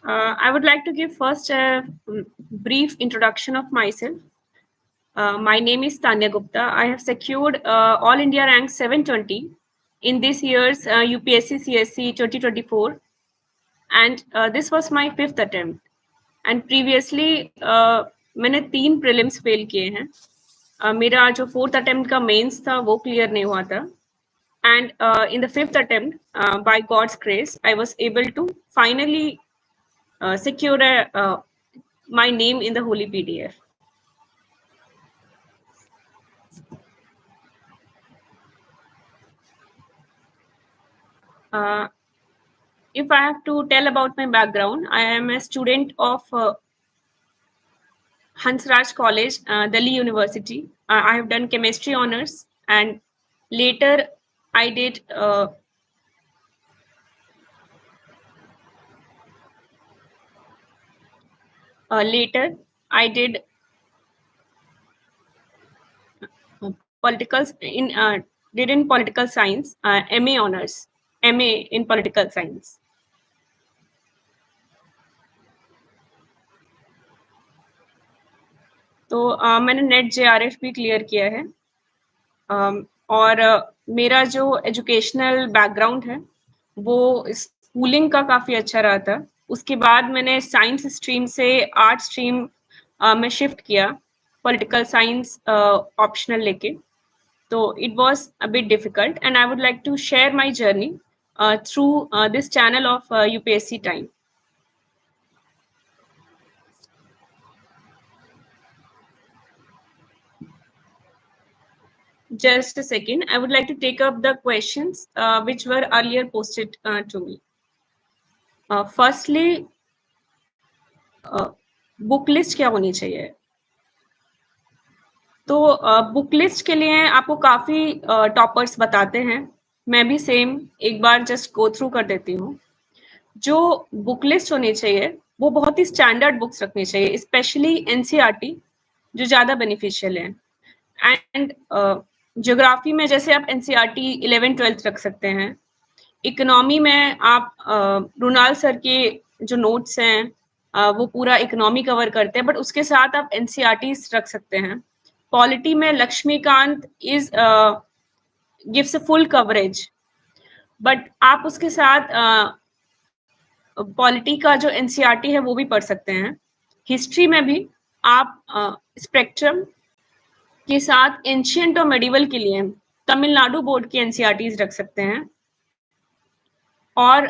I would like to give first a brief introduction of myself. My name is Tanya Gupta. I have secured All India rank 720 in this year's UPSC CSC 2024, and this was my fifth attempt. And previously, मैंने 3 prelims fail किए हैं. मेरा जो fourth attempt का mains था वो clear नहीं हुआ था. And in the fifth attempt, by God's grace, I was able to finally secure my name in the Holy PDF. Uh, if I have to tell about my background, I am a student of Hansraj College, Delhi University. I have done chemistry honors, and later I did political did in political science, MA honors, MA in political science. तो मैंने net JRF भी clear किया है. और मेरा जो educational background है वो स्कूलिंग का काफ़ी अच्छा रहा था. उसके बाद मैंने साइंस स्ट्रीम से आर्ट स्ट्रीम में शिफ्ट किया, पॉलिटिकल साइंस ऑप्शनल लेके. तो it was a bit difficult and I would like to share my journey through this channel of UPSC time. Just a second. I would like to take up the questions which were earlier posted to me. Firstly, book list क्या होनी चाहिए? तो book list के लिए आपको काफ़ी toppers बताते हैं. मैं भी सेम एक बार जस्ट गो थ्रू कर देती हूँ. जो बुक लिस्ट होनी चाहिए वो बहुत ही स्टैंडर्ड बुक्स रखनी चाहिए, स्पेशली NCERT जो ज़्यादा बेनिफिशियल है. एंड ज्योग्राफी में जैसे आप NCERT 11th-12th रख सकते हैं. इकोनॉमी में आप रुनाल सर के जो नोट्स हैं वो पूरा इकोनॉमी कवर करते हैं, बट उसके साथ आप NCERTs रख सकते हैं. पॉलिटी में Lakshmikant is gives a full coverage, but आप उसके साथ पॉलिटी का जो NCERT है वो भी पढ़ सकते हैं. हिस्ट्री में भी आप स्पेक्ट्रम के साथ एंशियंट और मेडिवल के लिए तमिलनाडु बोर्ड की NCERTs रख सकते हैं. और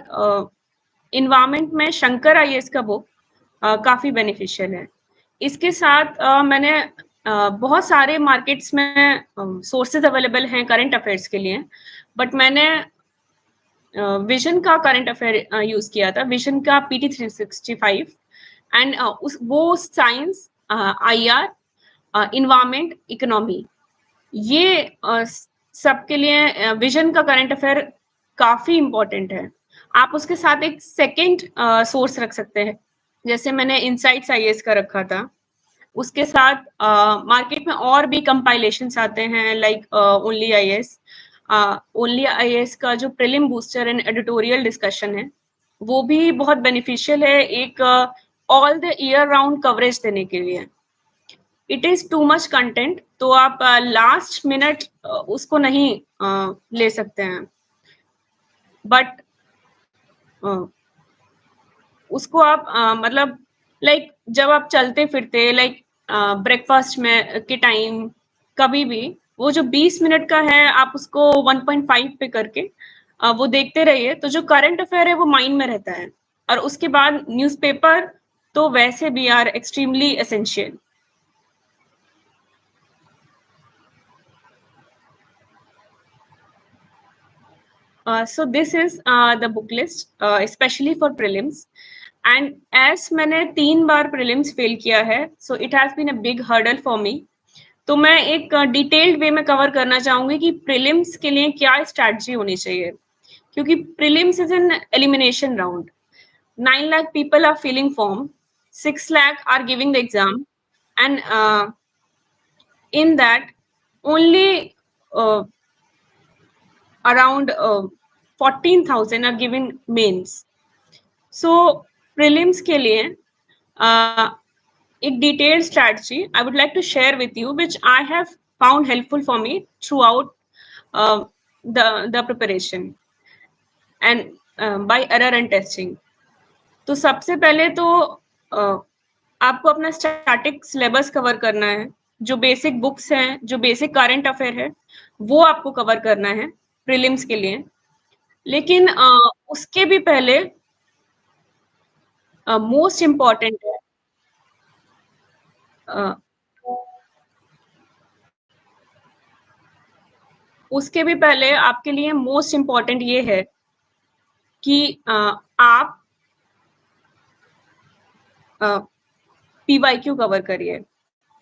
इन्वायरमेंट में शंकर IAS का बुक काफ़ी बेनिफिशियल है. इसके साथ मैंने बहुत सारे मार्केट्स में सोर्सेज अवेलेबल हैं करंट अफेयर्स के लिए, बट मैंने विजन का करंट अफेयर यूज़ किया था, विजन का PT 365. एंड वो साइंस, IR, इन्वायरमेंट, इकोनॉमी, ये सबके लिए विजन का करंट अफेयर काफ़ी इम्पोर्टेंट है. आप उसके साथ एक सेकेंड सोर्स रख सकते हैं, जैसे मैंने इनसाइट्स IAS का रखा था. उसके साथ मार्केट में और भी कंपाइलेशंस आते हैं like only IAS. Only IAS का जो prelim booster and editorial discussion है वो भी बहुत बेनिफिशियल है एक all the year round coverage देने के लिए. It is too much content, तो आप लास्ट मिनट उसको नहीं ले सकते हैं, बट उसको आप मतलब लाइक जब आप चलते फिरते लाइक ब्रेकफास्ट में के टाइम कभी भी वो जो 20 मिनट का है आप उसको 1.5 पे करके वो देखते रहिए, तो जो करंट अफेयर है वो माइंड में रहता है. और उसके बाद न्यूज़पेपर तो वैसे भी are extremely essential. So this is the book list, especially for prelims. And as मैंने 3 बार prelims fail किया है, so it has been a big hurdle for me. तो मैं एक डिटेल्ड वे में कवर करना चाहूँगी कि प्रीलिम्स के लिए क्या स्ट्रैटेजी होनी चाहिए, क्योंकि prelims is an elimination round. 9 lakh people are filling form, 6 lakh are giving the exam, and in that only around 14,000 are given mains. So prelims के लिए एक detailed strategy I would like to share with you, which I have found helpful for me throughout the preparation and by error and testing. तो सबसे पहले तो आपको अपना static syllabus cover करना है, जो बेसिक बुक्स हैं, जो बेसिक करंट अफेयर है, वो आपको कवर करना है प्रीलिम्स के लिए। लेकिन उसके भी पहले मोस्ट इम्पोर्टेंट है अ, उसके भी पहले आपके लिए मोस्ट इम्पोर्टेंट ये है कि आप पीवाईक्यू कवर करिए।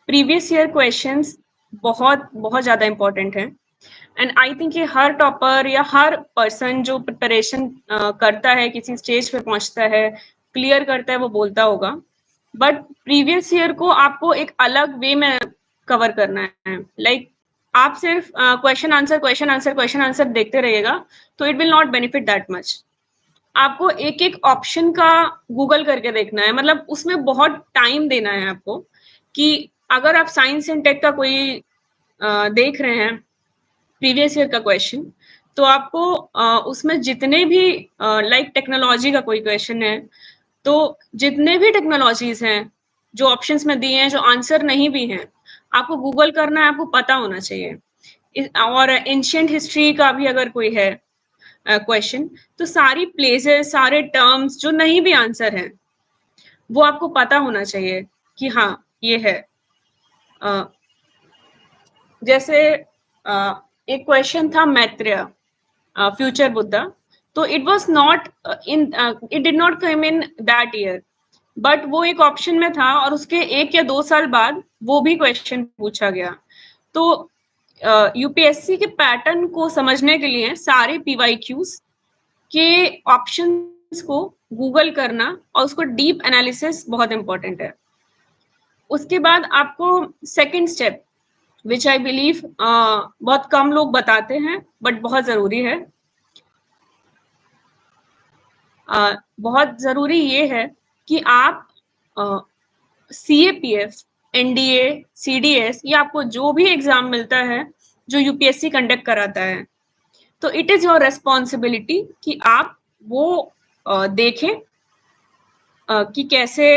प्रीवियस ईयर क्वेश्चंस बहुत ज़्यादा इम्पोर्टेंट हैं एंड आई थिंक ये हर टॉपर या हर पर्सन जो प्रिपरेशन करता है, किसी स्टेज पे पहुंचता है, क्लियर करता है, वो बोलता होगा। बट प्रीवियस ईयर को आपको एक अलग वे में कवर करना है। लाइक आप सिर्फ क्वेश्चन आंसर देखते रहिएगा तो it will not benefit that much. आपको एक-एक ऑप्शन का गूगल करके देखना है, मतलब उसमें बहुत टाइम देना है आपको कि अगर आप साइंस एंड टेक का कोई देख रहे हैं प्रीवियस ईयर का क्वेश्चन, तो आपको उसमें जितने भी लाइक टेक्नोलॉजी का कोई क्वेश्चन है, तो जितने भी टेक्नोलॉजीज़ हैं, जो ऑप्शंस में दिए हैं, जो आंसर नहीं भी हैं, आपको गूगल करना है, आपको पता होना चाहिए। और एंशिएंट हिस्ट्री का भी अगर कोई है क्वेश्चन, तो सारी प्लेसेस, सारे टर्म्स जो नहीं भी आंसर हैं, वो आपको पता होना चाहिए कि हाँ, ये है। जैसे एक क्वेश्चन था मैत्रेय, फ्यूचर बुद्धा, तो it was not it did not come in that year, but वो एक ऑप्शन में था और उसके 1 या 2 साल बाद वो भी क्वेश्चन पूछा गया। तो यूपीएससी के पैटर्न को समझने के लिए सारे पीवाईक्यूज के ऑप्शंस को गूगल करना और उसको डीप एनालिसिस बहुत इंपॉर्टेंट है। उसके बाद आपको second step which I believe बहुत कम लोग बताते हैं बट बहुत ज़रूरी है। बहुत ज़रूरी ये है कि आप सीएपीएफ, एनडीए, सीडीएस या आपको जो भी एग्ज़ाम मिलता है, जो यूपीएससी कंडक्ट कराता है, तो इट इज़ योर रिस्पॉन्सिबिलिटी कि आप वो देखें कि कैसे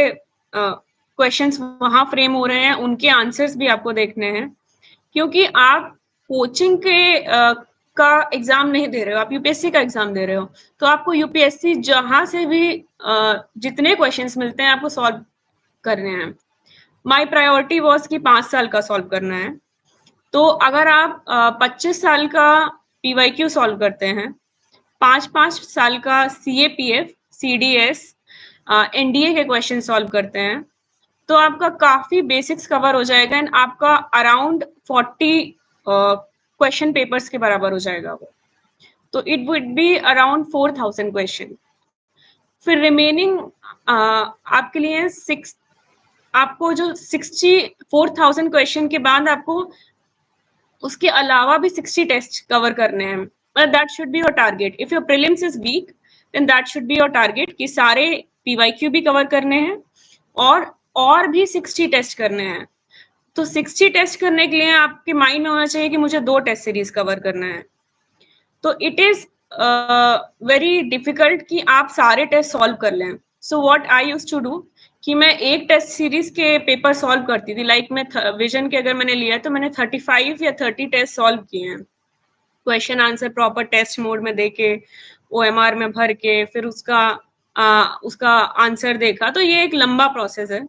क्वेश्चंस वहाँ फ्रेम हो रहे हैं, उनके आंसर्स भी आपको देखने हैं। क्योंकि आप कोचिंग के का एग्ज़ाम नहीं दे रहे हो, आप यूपीएससी का एग्ज़ाम दे रहे हो, तो आपको यूपीएससी जहाँ से भी जितने क्वेश्चंस मिलते हैं, आपको सॉल्व करने हैं। माय प्रायोरिटी वाज़ कि 5 साल का सॉल्व करना है। तो अगर आप 25 साल का पीवाईक्यू सॉल्व करते हैं, 5-5 साल का सीएपीएफ, सीडीएस, एनडीए के क्वेश्चन सॉल्व करते हैं, तो आपका काफ़ी बेसिक्स कवर हो जाएगा एंड आपका अराउंड 40 क्वेश्चन पेपर्स के बराबर हो जाएगा वो। तो it would be around 4000 question. फिर रिमेनिंग आपके लिए आपको जो 4000 क्वेश्चन के बाद आपको उसके अलावा भी 60 टेस्ट कवर करने हैं। That should be your target. If your prelims is weak then that should be your target कि सारे पीवाईक्यू भी कवर करने हैं और भी 60 टेस्ट करने हैं। तो 60 टेस्ट करने के लिए आपके माइंड में होना चाहिए कि मुझे 2 टेस्ट सीरीज कवर करना है। तो इट इज वेरी डिफिकल्ट कि आप सारे टेस्ट सॉल्व कर लें। So what I used to do कि मैं एक टेस्ट सीरीज के पेपर सॉल्व करती थी। लाइक मैं विजन के अगर मैंने लिया तो मैंने 35 या 30 टेस्ट सॉल्व किए हैं, question answer proper test mode में देके, ओएमआर में भर के, फिर उसका आंसर देखा। तो ये एक लंबा प्रोसेस है,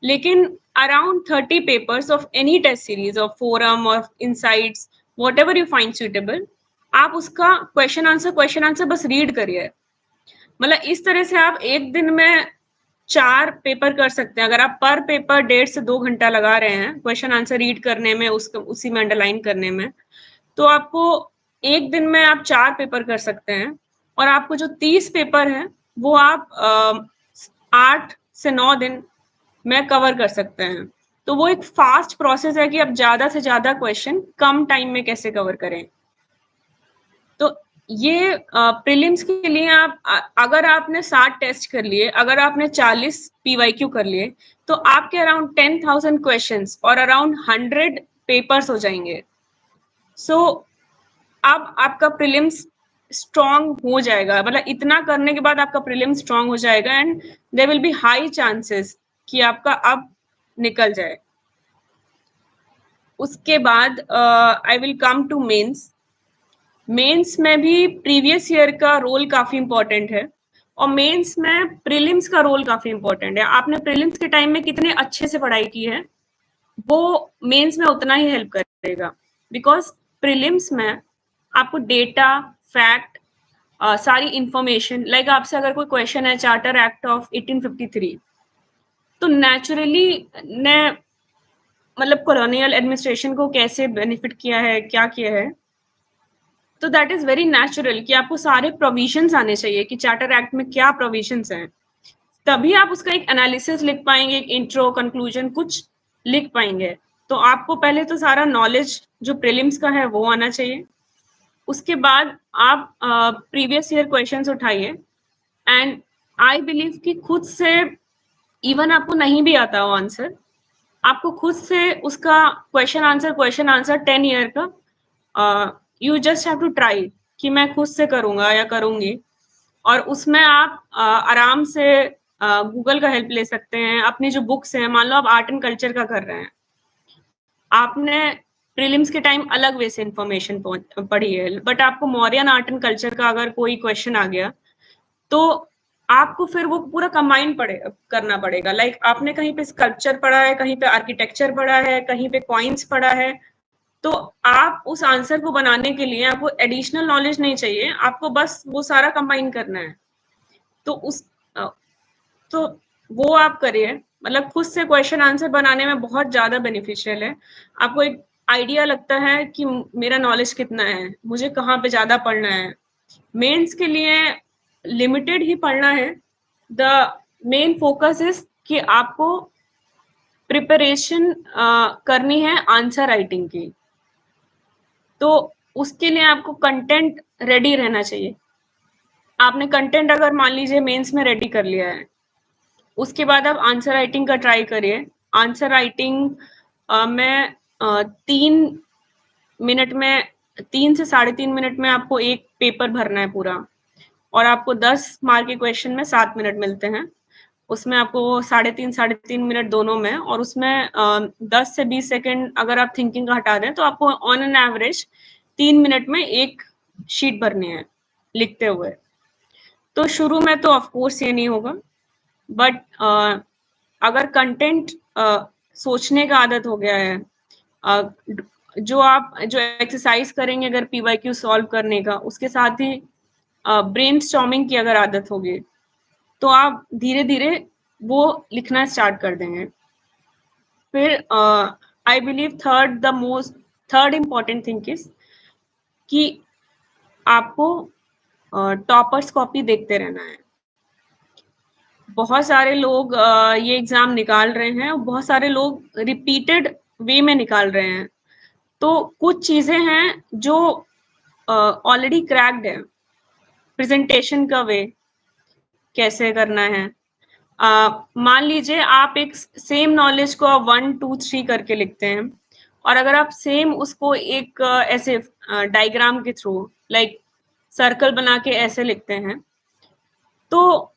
लेकिन around 30 papers of any test series, of forum, of insights, whatever you find suitable, आप उसका क्वेश्चन आंसर बस रीड करिए। मतलब इस तरह से आप एक दिन में 4 पेपर कर सकते हैं। अगर आप पर पेपर 1.5 से 2 घंटा लगा रहे हैं क्वेश्चन आंसर रीड करने में, उसी में अंडरलाइन करने में, तो आपको एक दिन में आप 4 पेपर कर सकते हैं और आपको जो 30 पेपर हैं वो आप 8 से 9 दिन में कवर कर सकते हैं। तो वो एक फास्ट प्रोसेस है कि आप ज़्यादा से ज़्यादा क्वेश्चन कम टाइम में कैसे कवर करें। तो ये प्रीलिम्स के लिए आप अगर आपने 60 टेस्ट कर लिए, अगर आपने 40 पीवाईक्यू कर लिए, तो आपके अराउंड 10,000 क्वेश्चंस और अराउंड 100 पेपर्स हो जाएंगे। सो अब आपका प्रीलिम्स स्ट्रांग हो जाएगा, मतलब इतना करने के बाद आपका प्रीलिम्स स्ट्रांग हो जाएगा and there will be high chances कि आपका अब निकल जाए। उसके बाद I will come to mains. Mains में भी प्रीवियस ईयर का रोल काफी इंपॉर्टेंट है और मेंस में प्रीलिम्स का रोल काफी इंपॉर्टेंट है। आपने प्रीलिम्स के टाइम में कितने अच्छे से पढ़ाई की है, वो मेंस में उतना ही हेल्प करेगा। बिकॉज प्रीलिम्स में आपको डेटा, फैक्ट, सारी इंफॉर्मेशन, लाइक आपसे अगर कोई क्वेश्चन है चार्टर एक्ट ऑफ 1853, तो नेचुरली ने मतलब कॉलोनियल एडमिनिस्ट्रेशन को कैसे बेनिफिट किया है, क्या किया है, तो दैट इज वेरी नेचुरल कि आपको सारे प्रोविजंस आने चाहिए कि चार्टर एक्ट में क्या प्रोविजंस हैं, तभी आप उसका एक एनालिसिस लिख पाएंगे, एक इंट्रो, कंक्लूजन कुछ लिख पाएंगे। तो आपको पहले तो सारा नॉलेज जो प्रीलिम्स का है वो आना चाहिए। उसके बाद आप प्रीवियस ईयर क्वेश्चंस उठाइए एंड आई बिलीव कि खुद से, इवन आपको नहीं भी आता हो आंसर, आपको खुद से उसका क्वेश्चन आंसर 10 ईयर का you just have to try कि मैं खुद से करूंगा या करूंगी। और उसमें आप आराम से गूगल का हेल्प ले सकते हैं। अपनी जो बुक्स हैं, मान लो आप आर्ट एंड कल्चर का कर रहे हैं, आपने प्रीलिम्स के टाइम अलग वे से इंफॉर्मेशन पढ़ी है, बट आपको मौर्यन आर्ट एंड कल्चर का अगर कोई क्वेश्चन आ गया, तो आपको फिर वो पूरा कंबाइन करना पड़ेगा। लाइक आपने कहीं पे स्कल्पचर पढ़ा है, कहीं पे आर्किटेक्चर पढ़ा है, कहीं पे कॉइन्स पढ़ा है, तो आप उस आंसर को बनाने के लिए आपको एडिशनल नॉलेज नहीं चाहिए, आपको बस वो सारा कंबाइन करना है। तो तो वो आप करिए। मतलब खुद से क्वेश्चन आंसर बनाने में बहुत ज्यादा बेनिफिशियल है। आपको एक आइडिया लगता है कि मेरा नॉलेज कितना है, मुझे कहाँ पे ज्यादा पढ़ना है। मेंस के लिए लिमिटेड ही पढ़ना है। द मेन फोकस इज कि आपको प्रिपरेशन करनी है आंसर राइटिंग की। तो उसके लिए आपको कंटेंट रेडी रहना चाहिए। आपने कंटेंट अगर मान लीजिए मेंस में रेडी कर लिया है, उसके बाद आप आंसर राइटिंग का ट्राई करिए। आंसर राइटिंग में 3 मिनट में, 3 से 3.5 मिनट में आपको एक पेपर भरना है पूरा, और आपको 10 मार्क के क्वेश्चन में 7 मिनट मिलते हैं। उसमें आपको 3.5 दोनों में, और उसमें 10 से 20 सेकेंड अगर आप थिंकिंग का हटा दें, तो आपको ऑन एन एवरेज 3 मिनट में एक शीट भरनी है लिखते हुए। तो शुरू में तो ऑफकोर्स ये नहीं होगा, बट अगर कंटेंट सोचने का आदत हो गया है, जो एक्सरसाइज करेंगे अगर पीवाईक्यू सॉल्व करने का, उसके साथ ही ब्रेनस्टॉर्मिंग की अगर आदत होगी, तो आप धीरे धीरे वो लिखना स्टार्ट कर देंगे। फिर I believe third important thing is कि आपको टॉपर्स कॉपी देखते रहना है। बहुत सारे लोग ये एग्जाम निकाल रहे हैं, और बहुत सारे लोग रिपीटेड वे में निकाल रहे हैं। तो कुछ चीजें हैं जो ऑलरेडी क्रैक्ड है। प्रेजेंटेशन का वे कैसे करना है, मान लीजिए आप एक सेम नॉलेज को 1 2 3 करके लिखते हैं, और अगर आप सेम उसको एक ऐसे डायग्राम के थ्रू, लाइक सर्कल बना के ऐसे लिखते हैं, तो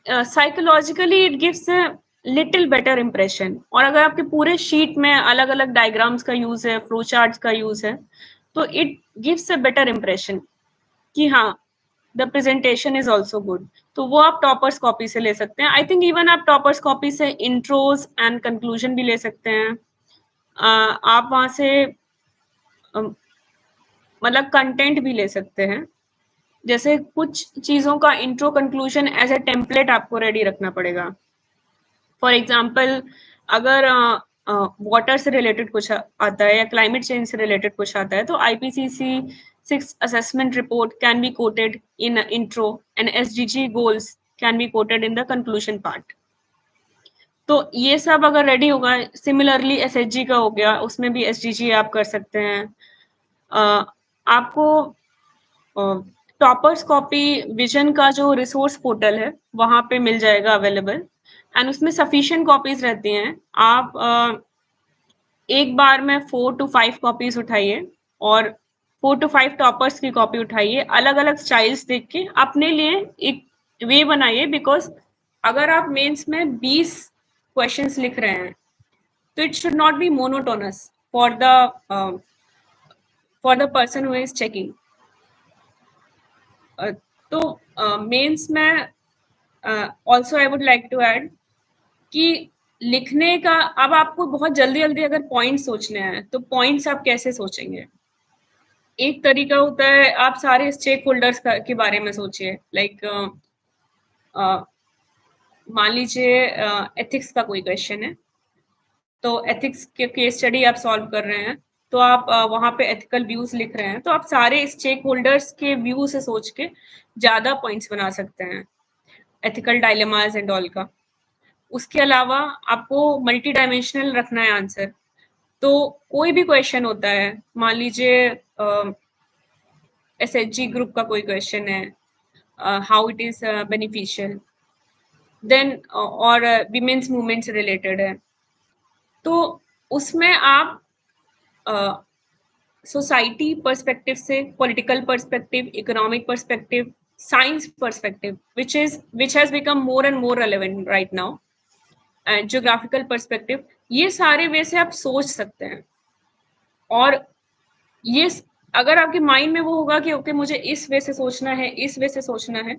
psychologically it gives a little better impression. और अगर आपके पूरे शीट में अलग अलग डायग्राम्स का यूज है, फ्लो चार्ट्स का यूज है, तो it gives a better impression कि हाँ, the presentation is also good. तो वो आप टॉपर्स कॉपी से ले सकते हैं। आई थिंक इवन आप टॉपर्स कॉपी से इंट्रोज एंड कंक्लूजन भी ले सकते हैं। आप वहां से मतलब कंटेंट भी ले सकते हैं। जैसे कुछ चीजों का intro conclusion as a template आपको रेडी रखना पड़ेगा। फॉर एग्जाम्पल, अगर वाटर से रिलेटेड कुछ आता है या क्लाइमेट चेंज से रिलेटेड कुछ आता है, तो IPCC 6 assessment report can be quoted in intro and SDG goals can be quoted in the conclusion part. तो ये सब अगर रेडी होगा, सिमिलरली SHG का हो गया, उसमें भी SDG आप कर सकते हैं। आपको टॉपर्स कॉपी विजन का जो रिसोर्स पोर्टल है वहां पे मिल जाएगा अवेलेबल, एंड उसमें सफिशिएंट कॉपीज रहती हैं। आप एक बार में 4 to 5 कॉपीज उठाइए और 4 to 5 टॉपर्स की कॉपी उठाइए, अलग अलग स्टाइल्स देख के अपने लिए एक वे बनाइए, बिकॉज अगर आप मेंस में 20 क्वेश्चंस लिख रहे हैं तो it should not be monotonous for the person who is checking. तो मेंस में also I would like to add कि लिखने का, अब आपको बहुत जल्दी जल्दी अगर पॉइंट सोचने हैं तो पॉइंट्स आप कैसे सोचेंगे? एक तरीका होता है आप सारे स्टेक होल्डर्स के बारे में सोचिए, लाइक मान लीजिए एथिक्स का कोई क्वेश्चन है, तो एथिक्स के केस स्टडी आप सॉल्व कर रहे हैं, तो आप वहां पे एथिकल व्यूज लिख रहे हैं, तो आप सारे स्टेक होल्डर्स के व्यू से सोच के ज्यादा पॉइंट्स बना सकते हैं एथिकल डायलेमास एंड ऑल का। उसके अलावा आपको मल्टी डायमेंशनल रखना है आंसर, तो कोई भी क्वेश्चन होता है, मान लीजिए एसएचजी ग्रुप का कोई क्वेश्चन है, how it is beneficial, then और विमेन्स मूवमेंट से रिलेटेड है, तो उसमें आप सोसाइटी पर्सपेक्टिव से, political perspective, economic perspective, science perspective, which has become more and more relevant right now, and geographical perspective, ये सारे वे से आप सोच सकते हैं। और ये अगर आपके माइंड में वो होगा कि ओके मुझे इस वे से सोचना है, इस वे से सोचना है,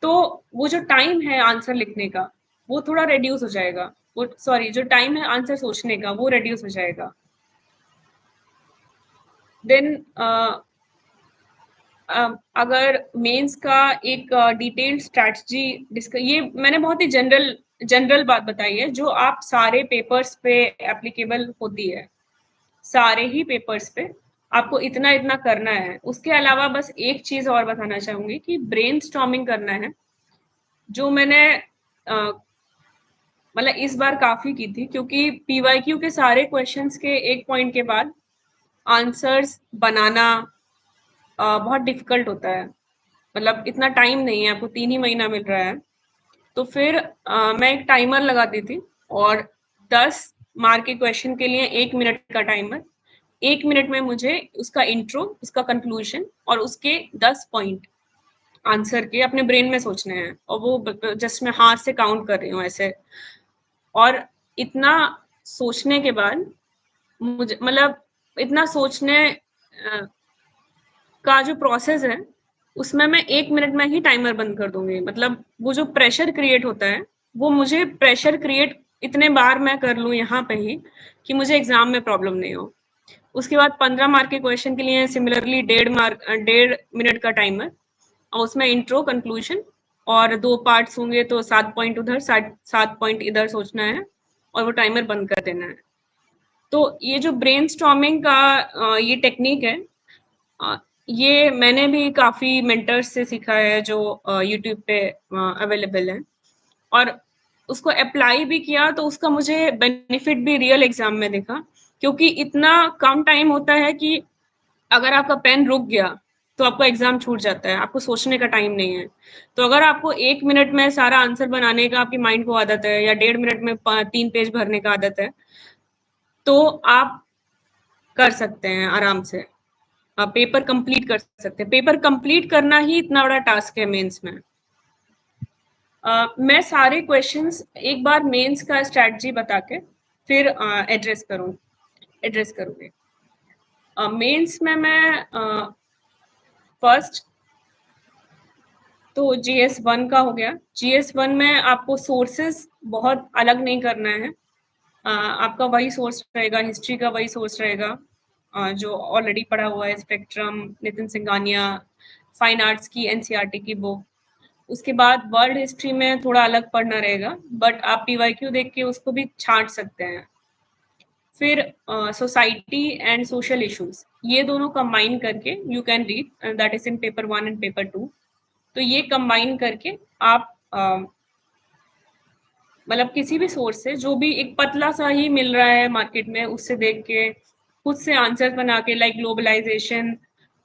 तो वो जो टाइम है आंसर लिखने का वो थोड़ा रिड्यूस हो जाएगा, वो सॉरी जो टाइम है आंसर सोचने का वो रिड्यूस हो जाएगा। देन अगर मेंस का एक डिटेल्ड स्ट्रैटेजी ये मैंने बहुत ही जनरल बात बताई है जो आप सारे पेपर्स पे एप्लीकेबल होती है, सारे ही पेपर्स पे आपको इतना इतना करना है। उसके अलावा बस एक चीज और बताना चाहूंगी कि ब्रेनस्टॉर्मिंग करना है, जो मैंने मतलब इस बार काफी की थी, क्योंकि पीवाईक्यू के सारे क्वेश्चंस के एक पॉइंट के बाद आंसर्स बनाना बहुत डिफिकल्ट होता है, मतलब इतना टाइम नहीं है, आपको 3 ही महीना मिल रहा है। तो फिर मैं एक टाइमर लगाती थी और 10 मार्क के क्वेश्चन के लिए 1 मिनट का टाइमर, 1 मिनट में मुझे उसका इंट्रो, उसका कंक्लूजन और उसके 10 पॉइंट आंसर के अपने ब्रेन में सोचने हैं, और वो जस्ट मैं हाथ से काउंट कर रही हूँ ऐसे। और इतना सोचने के बाद मुझे मतलब इतना सोचने का जो प्रोसेस है उसमें मैं 1 मिनट में ही टाइमर बंद कर दूंगी। मतलब वो जो प्रेशर क्रिएट होता है, वो मुझे प्रेशर क्रिएट इतने बार मैं कर लूँ यहाँ पे ही कि मुझे एग्जाम में प्रॉब्लम नहीं हो। उसके बाद 15 मार्क के क्वेश्चन के लिए सिमिलरली 1.5 मिनट का टाइमर, और उसमें इंट्रो, कंक्लूजन और 2 पार्ट्स होंगे, तो 7 पॉइंट उधर 7 पॉइंट इधर सोचना है और वो टाइमर बंद कर देना है। तो ये जो ब्रेनस्टॉर्मिंग का ये टेक्निक है, ये मैंने भी काफी मेंटर्स से सीखा है जो यूट्यूब पे अवेलेबल है, और उसको अप्लाई भी किया तो उसका मुझे बेनिफिट भी रियल एग्जाम में दिखा, क्योंकि इतना कम टाइम होता है कि अगर आपका पेन रुक गया तो आपका एग्जाम छूट जाता है, आपको सोचने का टाइम नहीं है। तो अगर आपको 1 मिनट में सारा आंसर बनाने का आपकी माइंड को आदत है, या 1.5 मिनट में 3 पेज भरने का आदत है, तो आप कर सकते हैं आराम से, पेपर कंप्लीट कर सकते हैं। पेपर कंप्लीट करना ही इतना बड़ा टास्क है मेंस में। मैं सारे क्वेश्चंस एक बार मेंस का स्ट्रैटेजी बता के फिर एड्रेस करूंगी। मेंस में मैं फर्स्ट तो GS1 का हो गया। GS1 में आपको सोर्सेस बहुत अलग नहीं करना है, आपका वही सोर्स रहेगा, हिस्ट्री का वही सोर्स रहेगा जो ऑलरेडी पढ़ा हुआ है, spectrum, Nitin Singhania, fine arts की एनसीईआरटी की बुक। उसके बाद वर्ल्ड हिस्ट्री में थोड़ा अलग पढ़ना रहेगा, बट आप पीवाईक्यू देख के उसको भी छांट सकते हैं। फिर सोसाइटी एंड सोशल इश्यूज, ये दोनों कंबाइन करके you can read, that is in paper 1 and paper 2। तो ये कंबाइन करके आप मतलब किसी भी सोर्स से जो भी एक पतला सा ही मिल रहा है मार्केट में, उससे देख के खुद से आंसर बना के, लाइक ग्लोबलाइजेशन,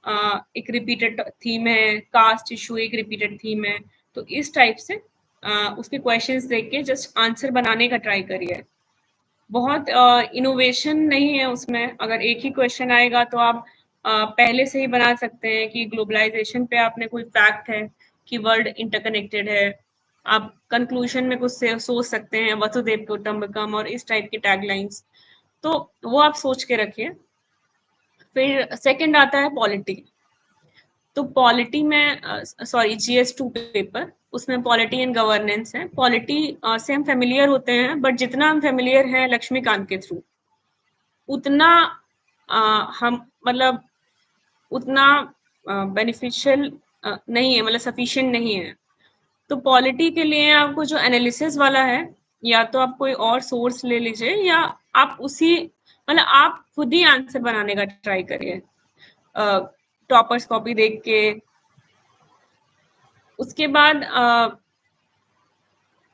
एक रिपीटेड थीम है, कास्ट इशू एक रिपीटेड थीम है, तो इस टाइप से उसके क्वेश्चंस देख के जस्ट आंसर बनाने का ट्राई करिए। बहुत इनोवेशन नहीं है उसमें, अगर एक ही क्वेश्चन आएगा तो आप पहले से ही बना सकते हैं कि ग्लोबलाइजेशन पे आपने कोई फैक्ट है कि वर्ल्ड इंटरकनेक्टेड है, आप कंक्लूजन में कुछ से सोच सकते हैं वसुधैव कुटुंबकम और इस टाइप की टैगलाइंस, तो वो आप सोच के रखिए। फिर सेकंड आता है पॉलिटी। तो पॉलिटी में सॉरी GS2 पेपर, उसमें पॉलिटी एंड गवर्नेंस है। पॉलिटी से हम फेमिलियर होते हैं, बट जितना हम फेमिलियर हैं लक्ष्मीकांत के थ्रू, उतना हम मतलब उतना बेनिफिशियल नहीं है, मतलब सफिशिएंट नहीं है। तो पॉलिटी के लिए आपको जो एनालिसिस वाला है, या तो आप कोई और सोर्स ले लीजिए, या आप उसी मतलब आप खुद ही आंसर बनाने का ट्राई करिए टॉपर्स कॉपी देख के। उसके बाद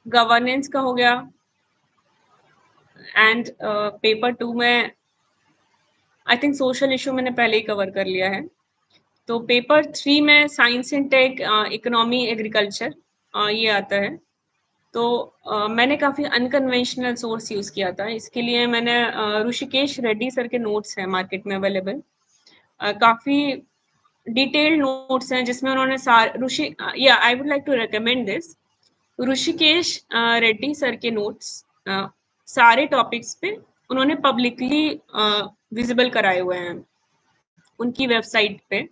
गवर्नेंस का हो गया, एंड पेपर 2 में आई थिंक सोशल इशू मैंने पहले ही कवर कर लिया है। तो पेपर 3 में science and tech, economy, agriculture ये आता है। तो मैंने काफ़ी अनकन्वेंशनल सोर्स यूज़ किया था। इसके लिए मैंने ऋषिकेश रेड्डी सर के नोट्स हैं मार्केट में अवेलेबल, काफ़ी डिटेल्ड नोट्स हैं जिसमें उन्होंने या I would like to recommend this Rishikesh Reddy sir के नोट्स, सारे टॉपिक्स पे उन्होंने पब्लिकली विजिबल कराए हुए हैं उनकी वेबसाइट पे।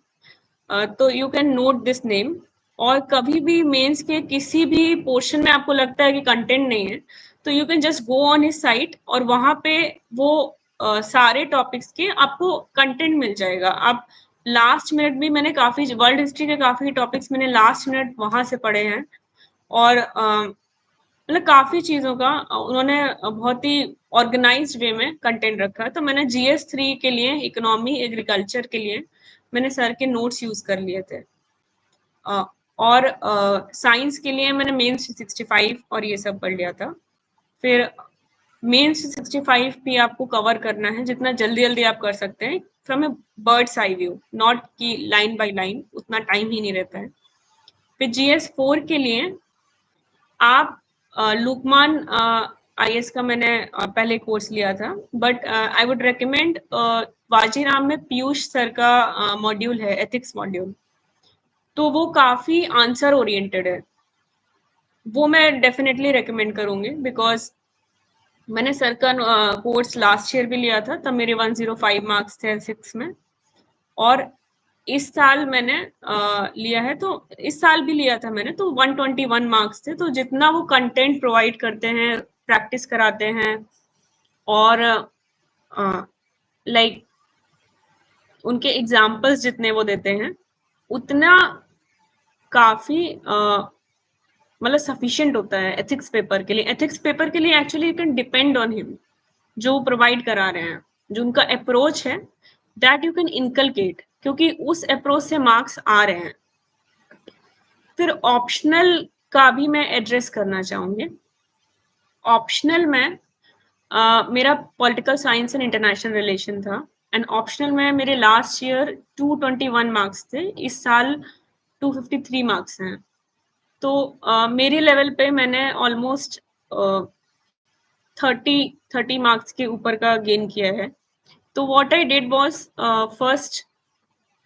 तो you can note this name. और कभी भी मेंस के किसी भी पोर्शन में आपको लगता है कि कंटेंट नहीं है, तो you can just go on his site और वहां पे वो सारे टॉपिक्स के आपको कंटेंट मिल जाएगा। आप लास्ट मिनट भी, मैंने काफी वर्ल्ड हिस्ट्री के काफी टॉपिक्स मैंने लास्ट मिनट वहां से पढ़े हैं, और मतलब काफी चीजों का उन्होंने बहुत ही ऑर्गेनाइज्ड वे में कंटेंट रखा है। तो मैंने GS3 के लिए, इकोनॉमी एग्रीकल्चर के लिए मैंने सर के नोट्स यूज कर लिए थे। और साइंस के लिए मैंने मेंस 65 और ये सब पढ़ लिया था। फिर मेंस 65 भी आपको कवर करना है जितना जल्दी जल्दी आप कर सकते हैं, from A birds eye view, not की लाइन बाय लाइन, उतना टाइम ही नहीं रहता है। फिर GS4 के लिए आप लुकमान IS का मैंने पहले कोर्स लिया था, but I would recommend Vajiram में पीयूष सर का मॉड्यूल है, एथिक्स मॉड्यूल। तो वो काफी आंसर ओरिएंटेड है, वो मैं डेफिनेटली रेकमेंड करूंगी, बिकॉज मैंने सर का कोर्स लास्ट ईयर भी लिया था, तब मेरे 105 मार्क्स थे 6 में, और इस साल मैंने लिया है, तो इस साल भी लिया था मैंने, तो 121 मार्क्स थे। तो जितना वो कंटेंट प्रोवाइड करते हैं, प्रैक्टिस कराते हैं, और लाइक उनके एग्जाम्पल्स जितने वो देते हैं, उतना काफी मतलब सफिशिएंट होता है एथिक्स पेपर के लिए। एथिक्स पेपर के लिए actually you can depend on him, जो प्रोवाइड करा रहे हैं, जो उनका अप्रोच है, दैट यू कैन इनकलकेट, क्योंकि उस अप्रोच से मार्क्स आ रहे हैं। फिर ऑप्शनल का भी मैं एड्रेस करना चाहूंगी। ऑप्शनल में मेरा political science and international relation था, एंड ऑप्शनल में मेरे लास्ट ईयर 221 मार्क्स थे, इस साल 253 मार्क्स हैं। तो मेरे लेवल पे मैंने ऑलमोस्ट 30 मार्क्स के ऊपर का गेन किया है। तो what I did was, first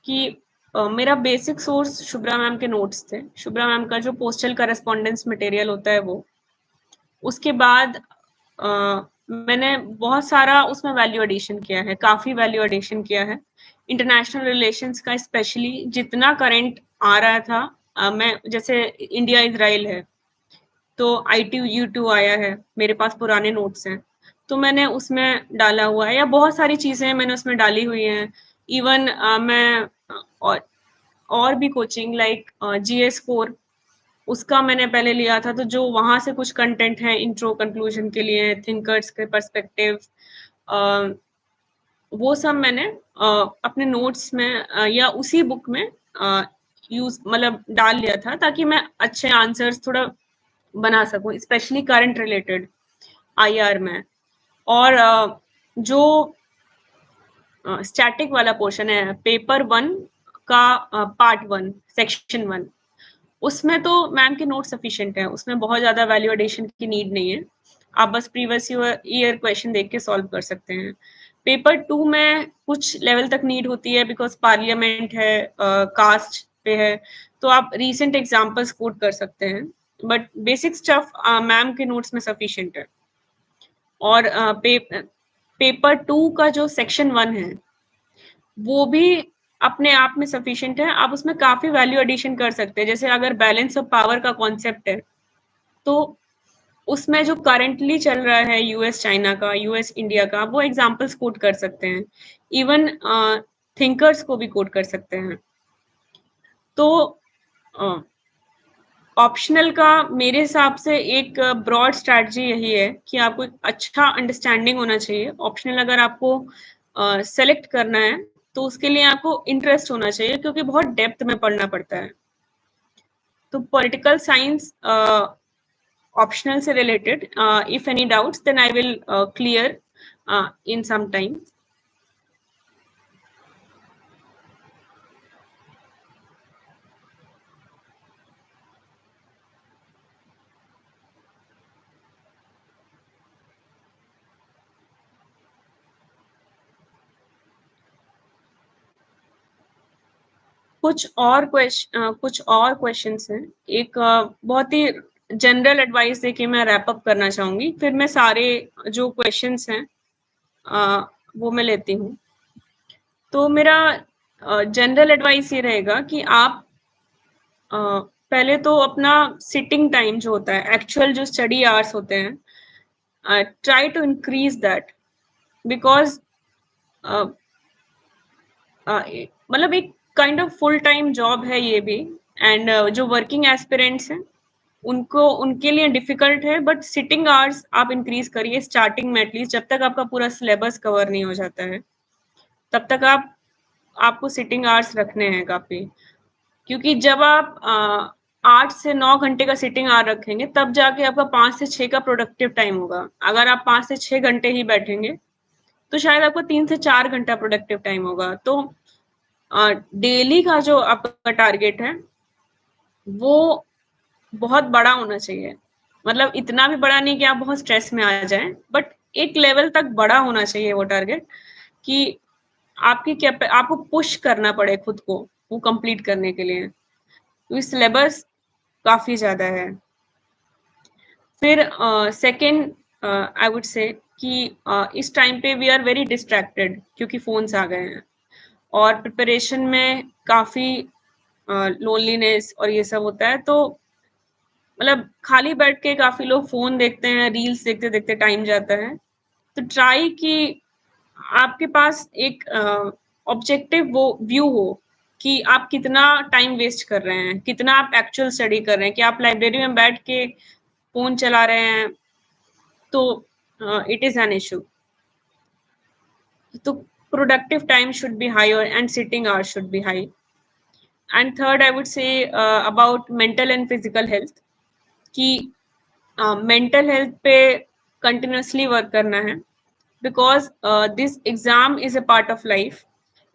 कि मेरा बेसिक सोर्स शुभ्रा मैम के नोट्स थे, शुभ्रा मैम का जो पोस्टल करस्पॉन्डेंस मटेरियल होता है वो। उसके बाद मैंने बहुत सारा उसमें वैल्यू एडिशन किया है, काफ़ी वैल्यू एडिशन किया है इंटरनेशनल रिलेशंस का, स्पेशली जितना करंट आ रहा था। मैं जैसे इंडिया इजराइल है, तो ITU2 आया है, मेरे पास पुराने नोट्स हैं, तो मैंने उसमें डाला हुआ है, या बहुत सारी चीज़ें मैंने उसमें डाली हुई हैं। इवन मैं और भी कोचिंग लाइक GS4, उसका मैंने पहले लिया था, तो जो वहाँ से कुछ कंटेंट है इंट्रो कंक्लूजन के लिए, थिंकर्स के पर्सपेक्टिव, वो सब मैंने अपने नोट्स में या उसी बुक में यूज मतलब डाल लिया था, ताकि मैं अच्छे आंसर्स थोड़ा बना सकूं, स्पेशली करंट रिलेटेड IR में। और जो स्टैटिक वाला पोर्शन है पेपर 1 का पार्ट 1 सेक्शन 1 उसमें तो मैम के नोट सफिशिएंट है, उसमें बहुत ज़्यादा वैल्यू एडिशन की नीड नहीं है। आप बस प्रीवियस ईयर क्वेश्चन देख के सॉल्व कर सकते हैं। पेपर 2 में कुछ लेवल तक नीड होती है बिकॉज़ पार्लियामेंट है, कास्ट पे है, तो आप रीसेंट एग्ज़ाम्पल्स कोट कर सकते हैं। बट बेसिक स्टफ मैम के नोट्स में सफिशिएंट है। और पेपर 2 का जो सेक्शन 1 है, वो भी अपने आप में सफिशिएंट है। आप उसमें काफ़ी वैल्यू एडिशन कर सकते हैं। जैसे अगर बैलेंस ऑफ पावर का कॉन्सेप्ट है, तो उसमें जो करंटली चल रहा है यूएस चाइना का, यूएस इंडिया का, वो एग्ज़ाम्पल्स कोट कर सकते हैं। इवन थिंकर्स को भी कोट कर सकते हैं। तो अ, ऑप्शनल का मेरे हिसाब से एक ब्रॉड स्ट्रैटेजी यही है कि आपको एक अच्छा अंडरस्टैंडिंग होना चाहिए। ऑप्शनल अगर आपको सेलेक्ट करना है, तो उसके लिए आपको इंटरेस्ट होना चाहिए क्योंकि बहुत डेप्थ में पढ़ना पड़ता है। तो पॉलिटिकल साइंस ऑप्शनल से related, if any doubts then I will clear in some time. कुछ और क्वेश्चंस हैं। एक बहुत ही जनरल एडवाइस देके मैं रैप अप करना चाहूँगी, फिर मैं सारे जो क्वेश्चंस हैं वो मैं लेती हूँ। तो मेरा जनरल एडवाइस ये रहेगा कि आप पहले तो अपना सिटिंग टाइम जो होता है, एक्चुअल जो स्टडी आवर्स होते हैं, try to increase that because मतलब एक kind of full time job है ये भी। एंड जो वर्किंग एस्पिरेंट्स हैं उनको उनके लिए डिफिकल्ट है, बट सिटिंग आवर्स आप इंक्रीज करिए स्टार्टिंग में एटलीस्ट, जब तक आपका पूरा सिलेबस कवर नहीं हो जाता है तब तक आपको सिटिंग आवर्स रखने हैं काफी। क्योंकि जब आप 8 से 9 घंटे का सिटिंग आवर रखेंगे तब जाके आपका 5 से 6 का प्रोडक्टिव टाइम होगा। अगर आप 5 से 6 घंटे ही बैठेंगे तो शायद आपको 3 से 4 घंटा प्रोडक्टिव टाइम होगा। तो डेली का जो आपका टारगेट है वो बहुत बड़ा होना चाहिए। मतलब इतना भी बड़ा नहीं कि आप बहुत स्ट्रेस में आ जाएं, बट एक लेवल तक बड़ा होना चाहिए वो टारगेट कि आपको पुश करना पड़े खुद को वो कंप्लीट करने के लिए। तो सिलेबस काफी ज्यादा है। फिर सेकंड आई वुड से कि इस टाइम पे वी आर वेरी डिस्ट्रैक्टेड क्योंकि फोन्स आ गए हैं और प्रिपरेशन में काफी लोनलीनेस और ये सब होता है। तो मतलब खाली बैठ के काफी लोग फोन देखते हैं, रील्स देखते देखते टाइम जाता है। तो ट्राई कि आपके पास एक ऑब्जेक्टिव वो व्यू हो कि आप कितना टाइम वेस्ट कर रहे हैं, कितना आप एक्चुअल स्टडी कर रहे हैं, कि आप लाइब्रेरी में बैठ के फोन चला रहे हैं तो इट इज एन इशू। तो productive time should be high and sitting hours should be high. And third I would say about mental and physical health कि मेंटल हेल्थ पे कंटिन्यूसली वर्क करना है because this exam is a part of life.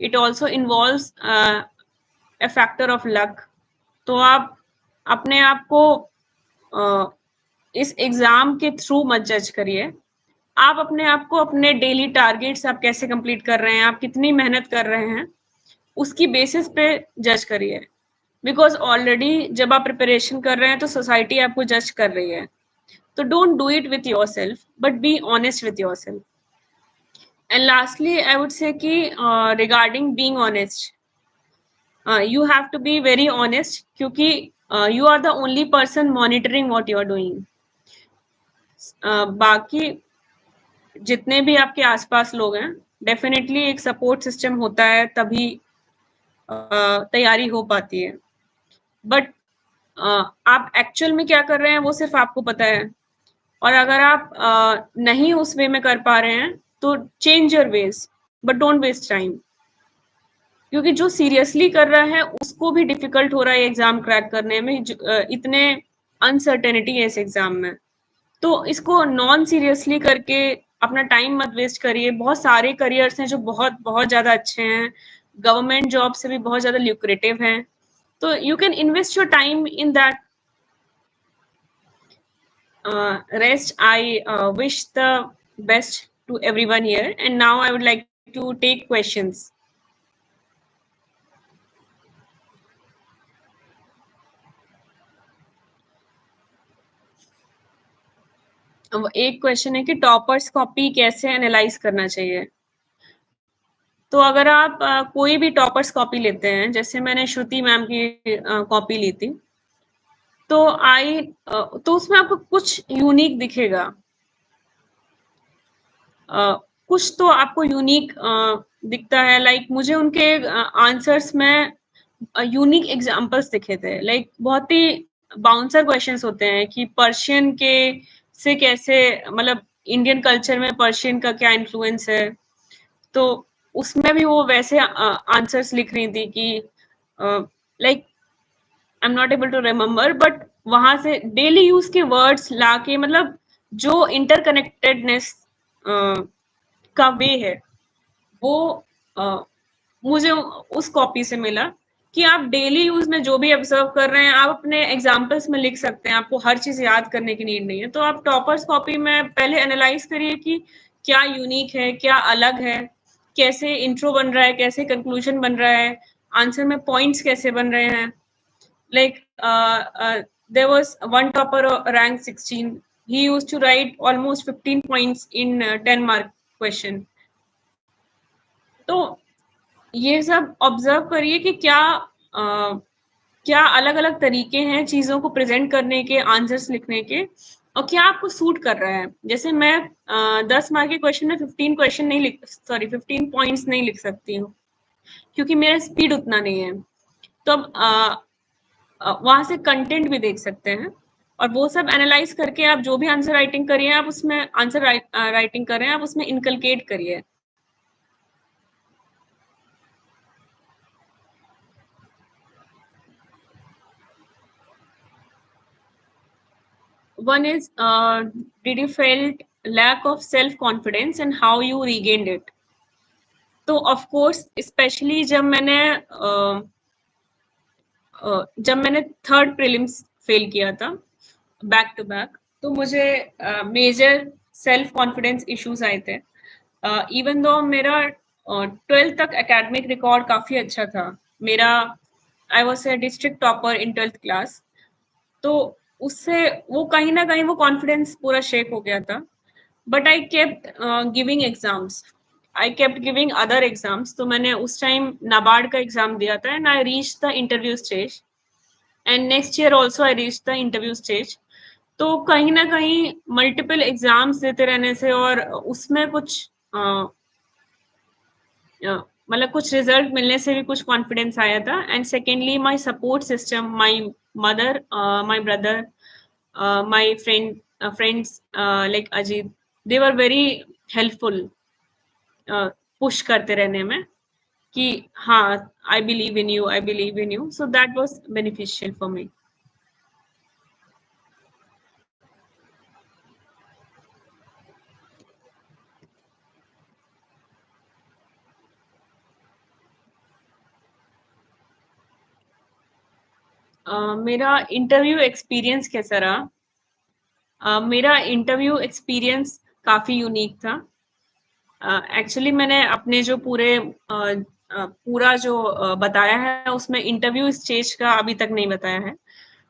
It also involves a factor of luck. तो आप अपने आप को इस एग्जाम के थ्रू मत जज करिए। आप अपने आप को अपने डेली टारगेट्स आप कैसे कंप्लीट कर रहे हैं, आप कितनी मेहनत कर रहे हैं, उसकी बेसिस पे जज करिए। बिकॉज ऑलरेडी जब आप प्रिपरेशन कर रहे हैं तो सोसाइटी आपको जज कर रही है। तो don't do it with yourself, but be honest with yourself. And lastly, I would say कि regarding being honest, you have to be very honest क्योंकि you are the only person monitoring what you are doing. बाकी जितने भी आपके आसपास लोग हैं, definitely एक सपोर्ट सिस्टम होता है तभी तैयारी हो पाती है। बट आप एक्चुअल में क्या कर रहे हैं वो सिर्फ आपको पता है। और अगर आप नहीं उस वे में कर पा रहे हैं तो change your ways, but don't waste time. क्योंकि जो सीरियसली कर रहा है उसको भी डिफिकल्ट हो रहा है एग्जाम क्रैक करने में, इतने अनसर्टेनिटी है इस एग्जाम में। तो इसको नॉन सीरियसली करके अपना टाइम मत वेस्ट करिए। बहुत सारे करियर्स हैं जो बहुत बहुत ज्यादा अच्छे हैं, गवर्नमेंट जॉब से भी बहुत ज़्यादा ल्यूक्रेटिव हैं, तो you can invest your time in that. Rest, I wish the best to everyone here, and now I would like to take questions. अब एक क्वेश्चन है कि टॉपर्स कॉपी कैसे एनालाइज करना चाहिए. तो अगर आप कोई भी टॉपर्स कॉपी लेते हैं, जैसे मैंने श्रुति मैम की कॉपी ली थी, तो तो उसमें आपको कुछ यूनिक दिखेगा. कुछ तो आपको यूनिक दिखता है. लाइक मुझे उनके आंसर्स में यूनिक एग्जांपल्स दिखे थे. लाइक बहुत ही बाउंसर क्वेश्चंस होते हैं कि पर्शियन के से कैसे, मतलब इंडियन कल्चर में पर्शियन का क्या इन्फ्लुएंस है. तो उसमें भी वो वैसे आंसर्स लिख रही थी कि like I am not able to remember, but वहां से डेली यूज के वर्ड्स लाके, मतलब जो इंटरकनेक्टेडनेस का वे है, वो मुझे उस कॉपी से मिला कि आप डेली यूज में जो भी ऑब्जर्व कर रहे हैं, आप अपने एग्जाम्पल्स में लिख सकते हैं. आपको हर चीज याद करने की नीड नहीं है. तो आप टॉपर्स कॉपी में पहले एनालाइज करिए कि क्या यूनिक है, क्या अलग है, कैसे इंट्रो बन रहा है, कैसे कंक्लूजन बन रहा है, आंसर में पॉइंट्स कैसे बन रहे हैं. Like there was one topper rank 16. He used to write almost 15 points in 10 mark question. तो ये सब ऑब्जर्व करिए कि क्या अलग अलग तरीके हैं चीजों को प्रेजेंट करने के, आंसर्स लिखने के, और क्या आपको सूट कर रहा है. जैसे मैं 10 मार्क के क्वेश्चन में 15 क्वेश्चन नहीं लिख, सॉरी 15 पॉइंट्स नहीं लिख सकती हूँ, क्योंकि मेरा स्पीड उतना नहीं है. तो अब वहां से कंटेंट भी देख सकते हैं, और वो सब एनालाइज करके आप जो भी आंसर राइटिंग करिए, आप उसमें आंसर राइटिंग करें, आप उसमें इनकलकेट करिए. One is, did you felt lack of self confidence and how you regained it? तो ऑफ कोर्स स्पेशली जब मैंने थर्ड प्रीलिम्स फेल किया था बैक टू बैक, तो मुझे मेजर सेल्फ कॉन्फिडेंस इश्यूज आए थे. इवन दो मेरा 12th तक एकेडमिक रिकॉर्ड काफी अच्छा था मेरा. I was a district topper in 12th class. तो उससे वो कहीं ना कहीं वो कॉन्फिडेंस पूरा शेक हो गया था. But I kept giving exams, I kept giving other exams. तो मैंने उस टाइम नाबार्ड का एग्जाम दिया था, and I reach the interview stage, and next year also I reach the interview stage. तो कहीं ना कहीं मल्टीपल एग्जाम्स देते रहने से, और उसमें कुछ मतलब कुछ रिजल्ट मिलने से भी कुछ कॉन्फिडेंस आया था. And secondly my support system, my mother, my brother, my friends like Ajit, they were very helpful push करते रहने में कि हाँ, I believe in you, I believe in you. So that was beneficial for me. मेरा interview experience कैसा रहा? मेरा interview experience काफ़ी यूनिक था. एक्चुअली मैंने अपने जो पूरा जो बताया है, उसमें इंटरव्यू स्टेज का अभी तक नहीं बताया है.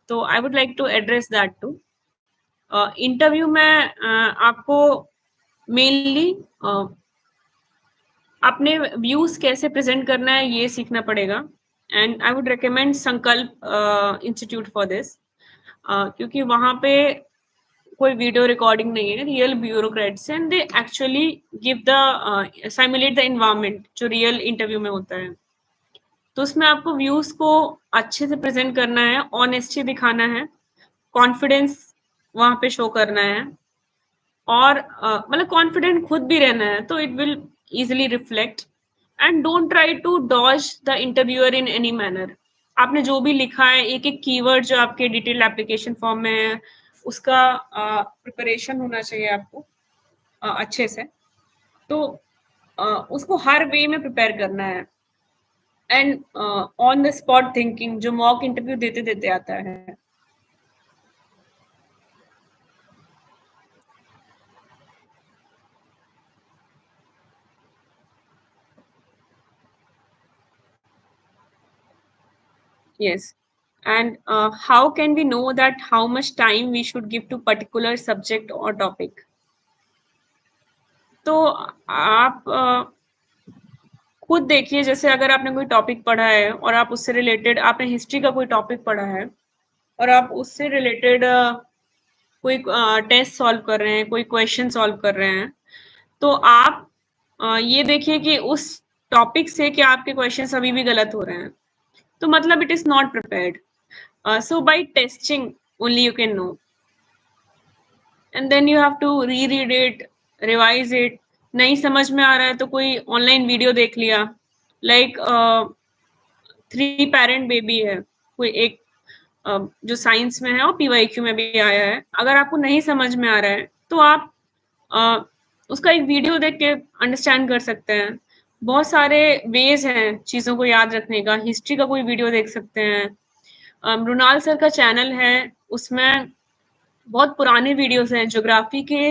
तो I would like to address that too. Interview में आपको मेनली अपने व्यूज कैसे प्रेजेंट करना है, ये सीखना पड़ेगा. एंड आई वुड रिकमेंड संकल्प इंस्टीट्यूट फॉर दिस, क्योंकि वहाँ पे कोई वीडियो रिकॉर्डिंग नहीं है, real bureaucrats, and they actually give the simulate the environment जो रियल इंटरव्यू में होता है. तो उसमें आपको व्यूज को अच्छे से प्रेजेंट करना है, ऑनेस्टी दिखाना है, कॉन्फिडेंस वहां पे शो करना है, और मतलब कॉन्फिडेंट खुद भी रहना है, तो it will easily reflect. And don't try to dodge the interviewer in any manner. आपने जो भी लिखा है, एक एक कीवर्ड जो आपके डिटेल्ड एप्लीकेशन फॉर्म में है, उसका प्रिपरेशन होना चाहिए आपको अच्छे से. तो उसको हर वे में प्रिपेयर करना है. And on the spot thinking जो मॉक इंटरव्यू देते देते आता है। Yes. And how can we know that how much time we should give to particular subject or topic? तो आप खुद देखिए, जैसे अगर आपने कोई टॉपिक पढ़ा है और आप उससे रिलेटेड आपने हिस्ट्री का कोई टॉपिक पढ़ा है और आप उससे रिलेटेड कोई टेस्ट सॉल्व कर रहे हैं, कोई क्वेश्चन सॉल्व कर रहे हैं, तो आप ये देखिए कि उस टॉपिक से क्या आपके क्वेश्चन अभी भी गलत हो रहे हैं, तो मतलब it is not prepared. So by testing only you can know, and then you have to reread it, revise it। नहीं समझ में आ रहा है तो कोई ऑनलाइन वीडियो देख लिया, लाइक थ्री पेरेंट बेबी है कोई एक, जो साइंस में है और पीवाईक्यू में भी आया है। अगर आपको नहीं समझ में आ रहा है तो आप अ, उसका एक वीडियो देख के अंडरस्टैंड कर सकते हैं। बहुत सारे वेज हैं चीज़ों को याद रखने का। हिस्ट्री का कोई वीडियो देख सकते हैं। मृणाल सर का चैनल है, उसमें बहुत पुराने वीडियोस हैं ज्योग्राफी के।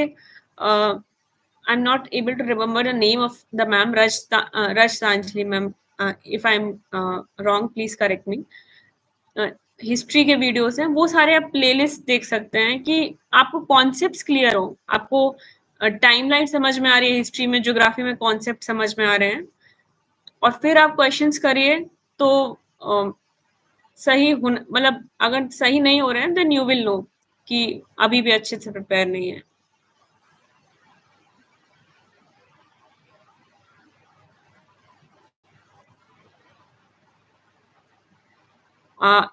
I am not able to remember the name of the ma'am, Raj Sanjali ma'am. If I am wrong please correct me. History के वीडियोस हैं, वो सारे आप प्लेलिस्ट देख सकते हैं कि आपको कॉन्सेप्ट्स क्लियर हो, आपको टाइमलाइन समझ में आ रही है, हिस्ट्री में ज्योग्राफी में कॉन्सेप्ट समझ में आ रहे हैं, और फिर आप क्वेश्चंस करिए। तो सही मतलब अगर सही नहीं हो रहे हैं देन यू विल नो कि अभी भी अच्छे से प्रिपेयर नहीं है।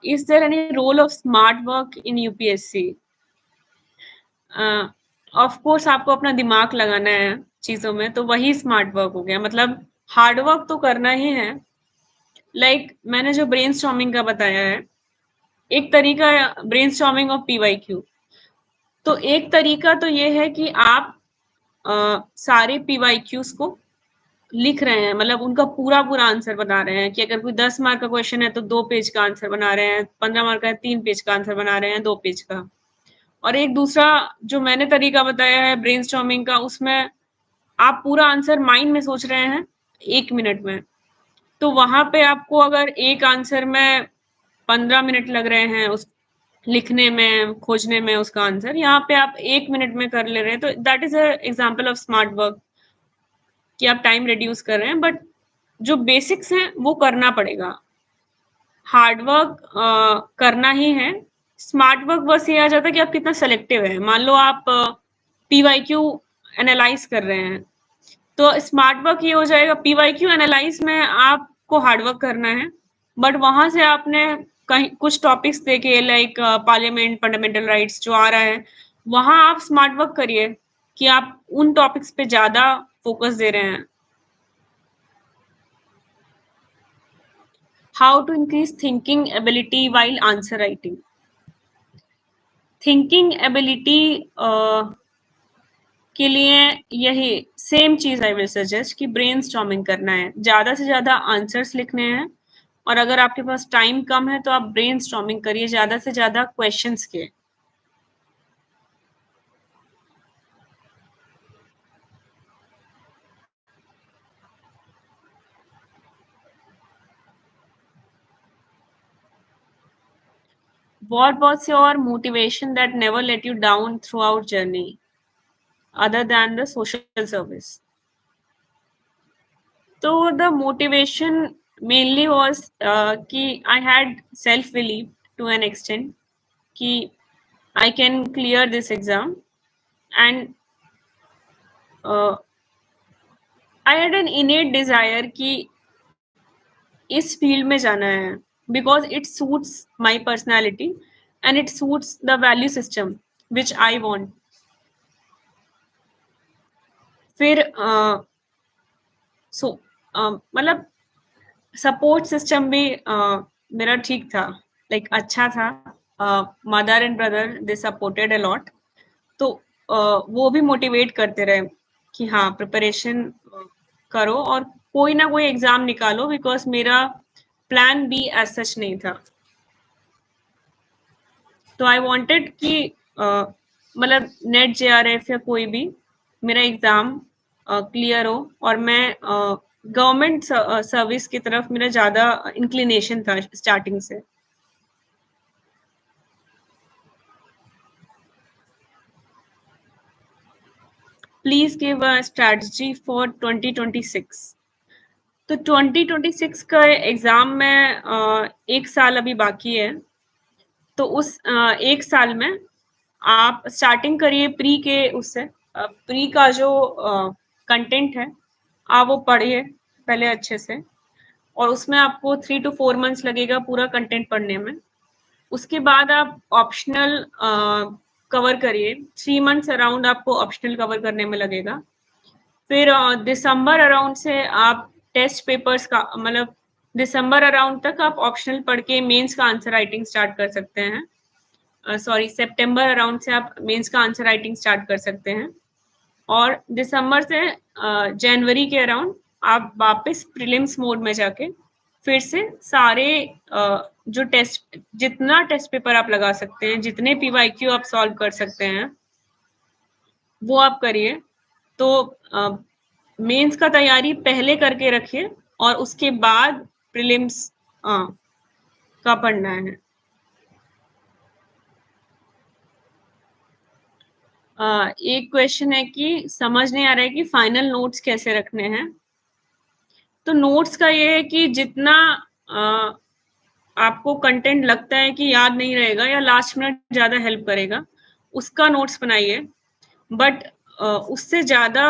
Is there any role of smart work in UPSC? Of course आपको अपना दिमाग लगाना है चीजों में, तो वही स्मार्ट वर्क हो गया। मतलब हार्ड वर्क तो करना ही है। लाइक मैंने जो ब्रेनस्टॉर्मिंग का बताया है, एक तरीका ब्रेनस्टॉर्मिंग ऑफ पीवाईक्यू। तो एक तरीका तो ये है कि आप सारे पीवाईक्यूज को लिख रहे हैं, मतलब उनका पूरा पूरा आंसर बना रहे हैं। कि अगर कोई 10 मार्क का क्वेश्चन है तो 2 पेज का आंसर बना रहे हैं, 15 मार्क का है 3 पेज का आंसर बना रहे हैं, 2 पेज का। और एक दूसरा जो मैंने तरीका बताया है ब्रेनस्टॉर्मिंग का, उसमें आप पूरा आंसर माइंड में सोच रहे हैं 1 मिनट में। तो वहां पे आपको अगर एक आंसर में 15 मिनट लग रहे हैं उस लिखने में, खोजने में उसका आंसर, यहाँ पे आप 1 मिनट में कर ले रहे हैं, तो that is a example of smart work कि आप टाइम रिड्यूस कर रहे हैं। बट जो बेसिक्स हैं वो करना पड़ेगा। हार्ड वर्क करना ही है। स्मार्ट वर्क बस ये आ जाता है कि आप कितना सेलेक्टिव है। मान लो आप पीवाईक्यू एनालाइज कर रहे हैं, तो स्मार्ट वर्क ये हो जाएगा, पीवाईक्यू एनालाइज में आपको हार्ड वर्क करना है, बट वहां से आपने कहीं कुछ टॉपिक्स देखे, लाइक पार्लियामेंट, फंडामेंटल राइट्स जो आ रहा है, वहां आप स्मार्ट वर्क करिए कि आप उन टॉपिक्स पे ज्यादा फोकस दे रहे हैं। How to increase thinking ability while answer writing. Thinking ability के लिए यही सेम चीज आई विल सजेस्ट कि ब्रेनस्टॉर्मिंग करना है, ज्यादा से ज्यादा आंसर्स लिखने हैं। और अगर आपके पास टाइम कम है तो आप ब्रेनस्टॉर्मिंग करिए ज्यादा से ज्यादा क्वेश्चंस के। What was your motivation that never let you down throughout journey other than the social service? So the motivation mainly was कि I had self belief to an extent कि I can clear this exam, and I had an innate desire कि इस field में जाना है, because it suits my personality and it suits the value system which I want. फिर सो मतलब support system भी मेरा ठीक था, लाइक अच्छा था। Mother and brother they supported a lot. तो वो भी मोटिवेट करते रहे कि हाँ प्रिपरेशन करो और कोई ना कोई एग्जाम निकालो, बिकॉज मेरा प्लान बी एज सच नहीं था। तो आई वांटेड कि मतलब नेट जेआरएफ या कोई भी मेरा एग्जाम क्लियर हो और मैं गवर्नमेंट सर्विस की तरफ मेरा ज़्यादा इंक्लिनेशन था स्टार्टिंग से। Please give a strategy for 2026। तो 2026 का एग्जाम में 1 साल अभी बाकी है। तो उस 1 साल में आप स्टार्टिंग करिए प्री के उससे। प्री का जो कंटेंट है आप वो पढ़िए पहले अच्छे से, और उसमें आपको 3 to 4 months लगेगा पूरा कंटेंट पढ़ने में। उसके बाद आप ऑप्शनल कवर करिए, 3 months अराउंड आपको ऑप्शनल कवर करने में लगेगा। फिर दिसंबर अराउंड से आप टेस्ट पेपर्स का मतलब दिसंबर अराउंड तक आप ऑप्शनल पढ़ के मेंस का आंसर राइटिंग स्टार्ट कर सकते हैं। सॉरी, सितंबर अराउंड से आप मेंस का आंसर राइटिंग स्टार्ट कर सकते हैं, और दिसंबर से जनवरी के अराउंड आप वापस प्रीलिम्स मोड में जाके फिर से सारे जो टेस्ट जितना टेस्ट पेपर आप लगा सकते हैं, जितने पीवाईक्यू आप सॉल्व कर सकते हैं वो आप करिए। तो मेंस का तैयारी पहले करके रखिए और उसके बाद प्रीलिम्स का पढ़ना है। एक क्वेश्चन है कि समझ नहीं आ रहा है कि फाइनल नोट्स कैसे रखने हैं। तो नोट्स का ये है कि जितना आपको कंटेंट लगता है कि याद नहीं रहेगा या लास्ट मिनट ज़्यादा हेल्प करेगा, उसका नोट्स बनाइए। बट उससे ज़्यादा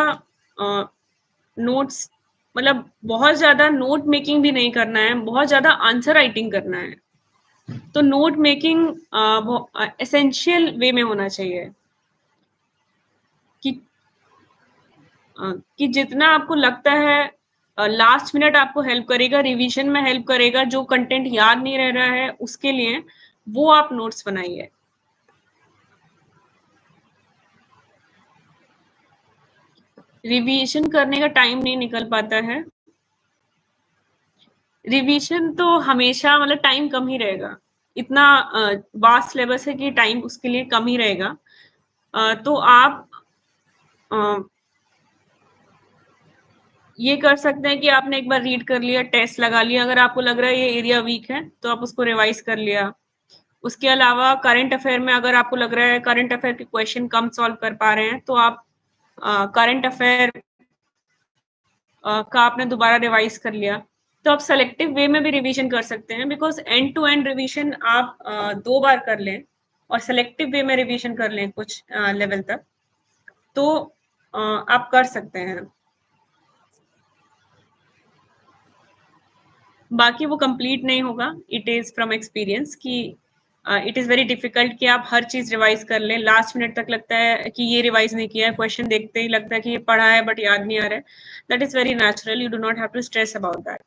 नोट्स मतलब बहुत ज़्यादा नोट मेकिंग भी नहीं करना है, बहुत ज़्यादा आंसर राइटिंग करना है। तो नोट मेकिंग एसेंशियल वे में होना चाहिए कि कि जितना आपको लगता है लास्ट मिनट आपको हेल्प करेगा, रिवीजन में हेल्प करेगा, जो कंटेंट याद नहीं रह रहा है उसके लिए वो आप नोट्स बनाइए। रिवीजन करने का टाइम नहीं निकल पाता है। रिवीजन तो हमेशा मतलब टाइम कम ही रहेगा, इतना वास्ट सिलेबस है कि टाइम उसके लिए कम ही रहेगा। तो आप अ, ये कर सकते हैं कि आपने एक बार रीड कर लिया, टेस्ट लगा लिया, अगर आपको लग रहा है ये एरिया वीक है तो आप उसको रिवाइज कर लिया। उसके अलावा करंट अफेयर में अगर आपको लग रहा है करंट अफेयर के क्वेश्चन कम सॉल्व कर पा रहे हैं तो आप करंट अफेयर का आपने दोबारा रिवाइज कर लिया। तो आप सेलेक्टिव वे में भी रिवीजन कर सकते हैं, because end to end revision आप 2 बार कर लें और सेलेक्टिव वे में रिवीजन कर लें कुछ लेवल तक, तो आप कर सकते हैं। बाकी वो कंप्लीट नहीं होगा, इट इज फ्रॉम एक्सपीरियंस कि इट इज़ वेरी डिफिकल्ट कि आप हर चीज़ रिवाइज कर लें। लास्ट मिनट तक लगता है कि ये रिवाइज नहीं किया है, क्वेश्चन देखते ही लगता है कि ये पढ़ा है बट याद नहीं आ रहा है। That is very natural, you do not have to stress about that.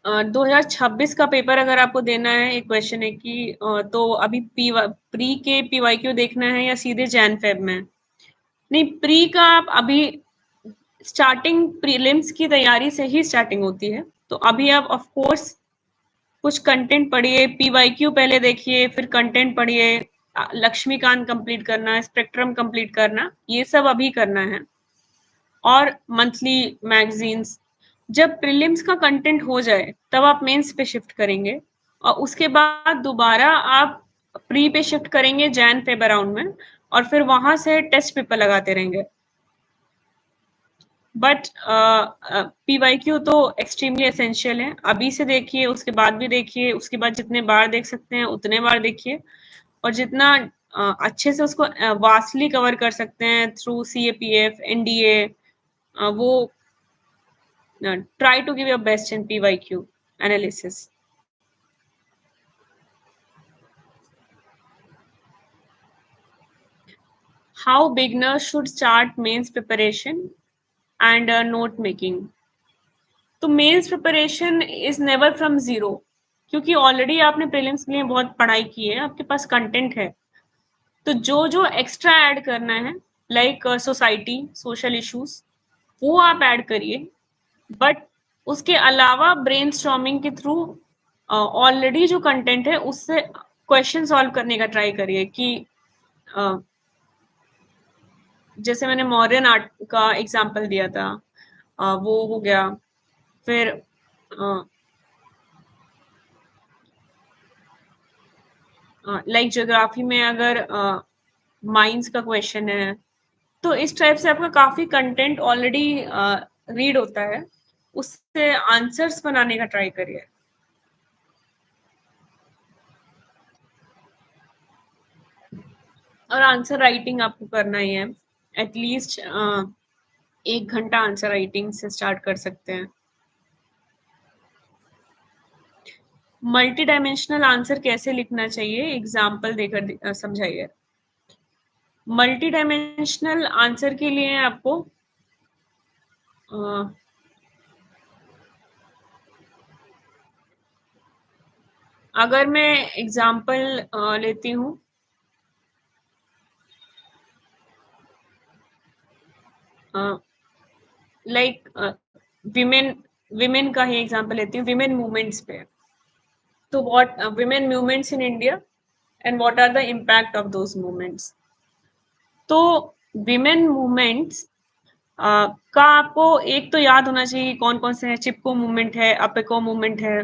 2026 का पेपर अगर आपको देना है, एक क्वेश्चन है कि तो अभी प्री के पीवाईक्यू देखना है या सीधे जैन फेब में? नहीं, प्री का आप अभी स्टार्टिंग प्रीलिम्स की तैयारी से ही स्टार्टिंग होती है। तो अभी आप ऑफ कोर्स कुछ कंटेंट पढ़िए, पीवाईक्यू पहले देखिए, फिर कंटेंट पढ़िए। लक्ष्मीकांत कंप्लीट करना, स्पेक्ट्रम कंप्लीट करना, ये सब अभी करना है। और मंथली मैगजीन्स, जब प्रीलिम्स का कंटेंट हो जाए तब आप मेंस पे शिफ्ट करेंगे, और उसके बाद दोबारा आप प्री पे शिफ्ट करेंगे जैन फेब अराउंड में, और फिर वहां से टेस्ट पेपर लगाते रहेंगे। बट पीवाईक्यू तो एक्सट्रीमली एसेंशियल है, अभी से देखिए, उसके बाद भी देखिए, उसके बाद जितने बार देख सकते हैं उतने बार देखिए, और जितना अच्छे से उसको वास्टली कवर कर सकते हैं थ्रू CAPF NDA, वो try to give your best in PYQ analysis. How beginners should start mains preparation and note making. तो mains preparation is never from zero, क्योंकि ऑलरेडी आपने प्रीलिम्स के लिए बहुत पढ़ाई की है, आपके पास कंटेंट है। तो जो जो एक्स्ट्रा ऐड करना है लाइक सोसाइटी, सोशल इश्यूज, वो आप ऐड करिए। बट उसके अलावा ब्रेनस्टॉर्मिंग के थ्रू ऑलरेडी जो कंटेंट है उससे क्वेश्चन सॉल्व करने का ट्राई करिए कि जैसे मैंने मॉडर्न आर्ट का एग्जांपल दिया था, वो हो गया। फिर लाइक ज्योग्राफी में अगर माइंस का क्वेश्चन है, तो इस टाइप से आपका काफी कंटेंट ऑलरेडी रीड होता है, उससे आंसर्स बनाने का ट्राई करिए। और आंसर राइटिंग आपको करना ही है, एटलीस्ट 1 घंटा आंसर राइटिंग से स्टार्ट कर सकते हैं। मल्टी डायमेंशनल आंसर कैसे लिखना चाहिए, एग्जाम्पल देकर समझाइए। मल्टी डायमेंशनल आंसर के लिए आपको अगर मैं एग्जाम्पल लेती हूँ, लाइक विमेन विमेन का ही एग्जाम्पल लेती हूँ, विमेन मूवमेंट्स पे। तो what women movements in India and what are the impact of those movements. तो विमेन मूवमेंट्स का आपको एक तो याद होना चाहिए कौन कौन से हैं। चिपको मूवमेंट है, अपेको मूवमेंट है,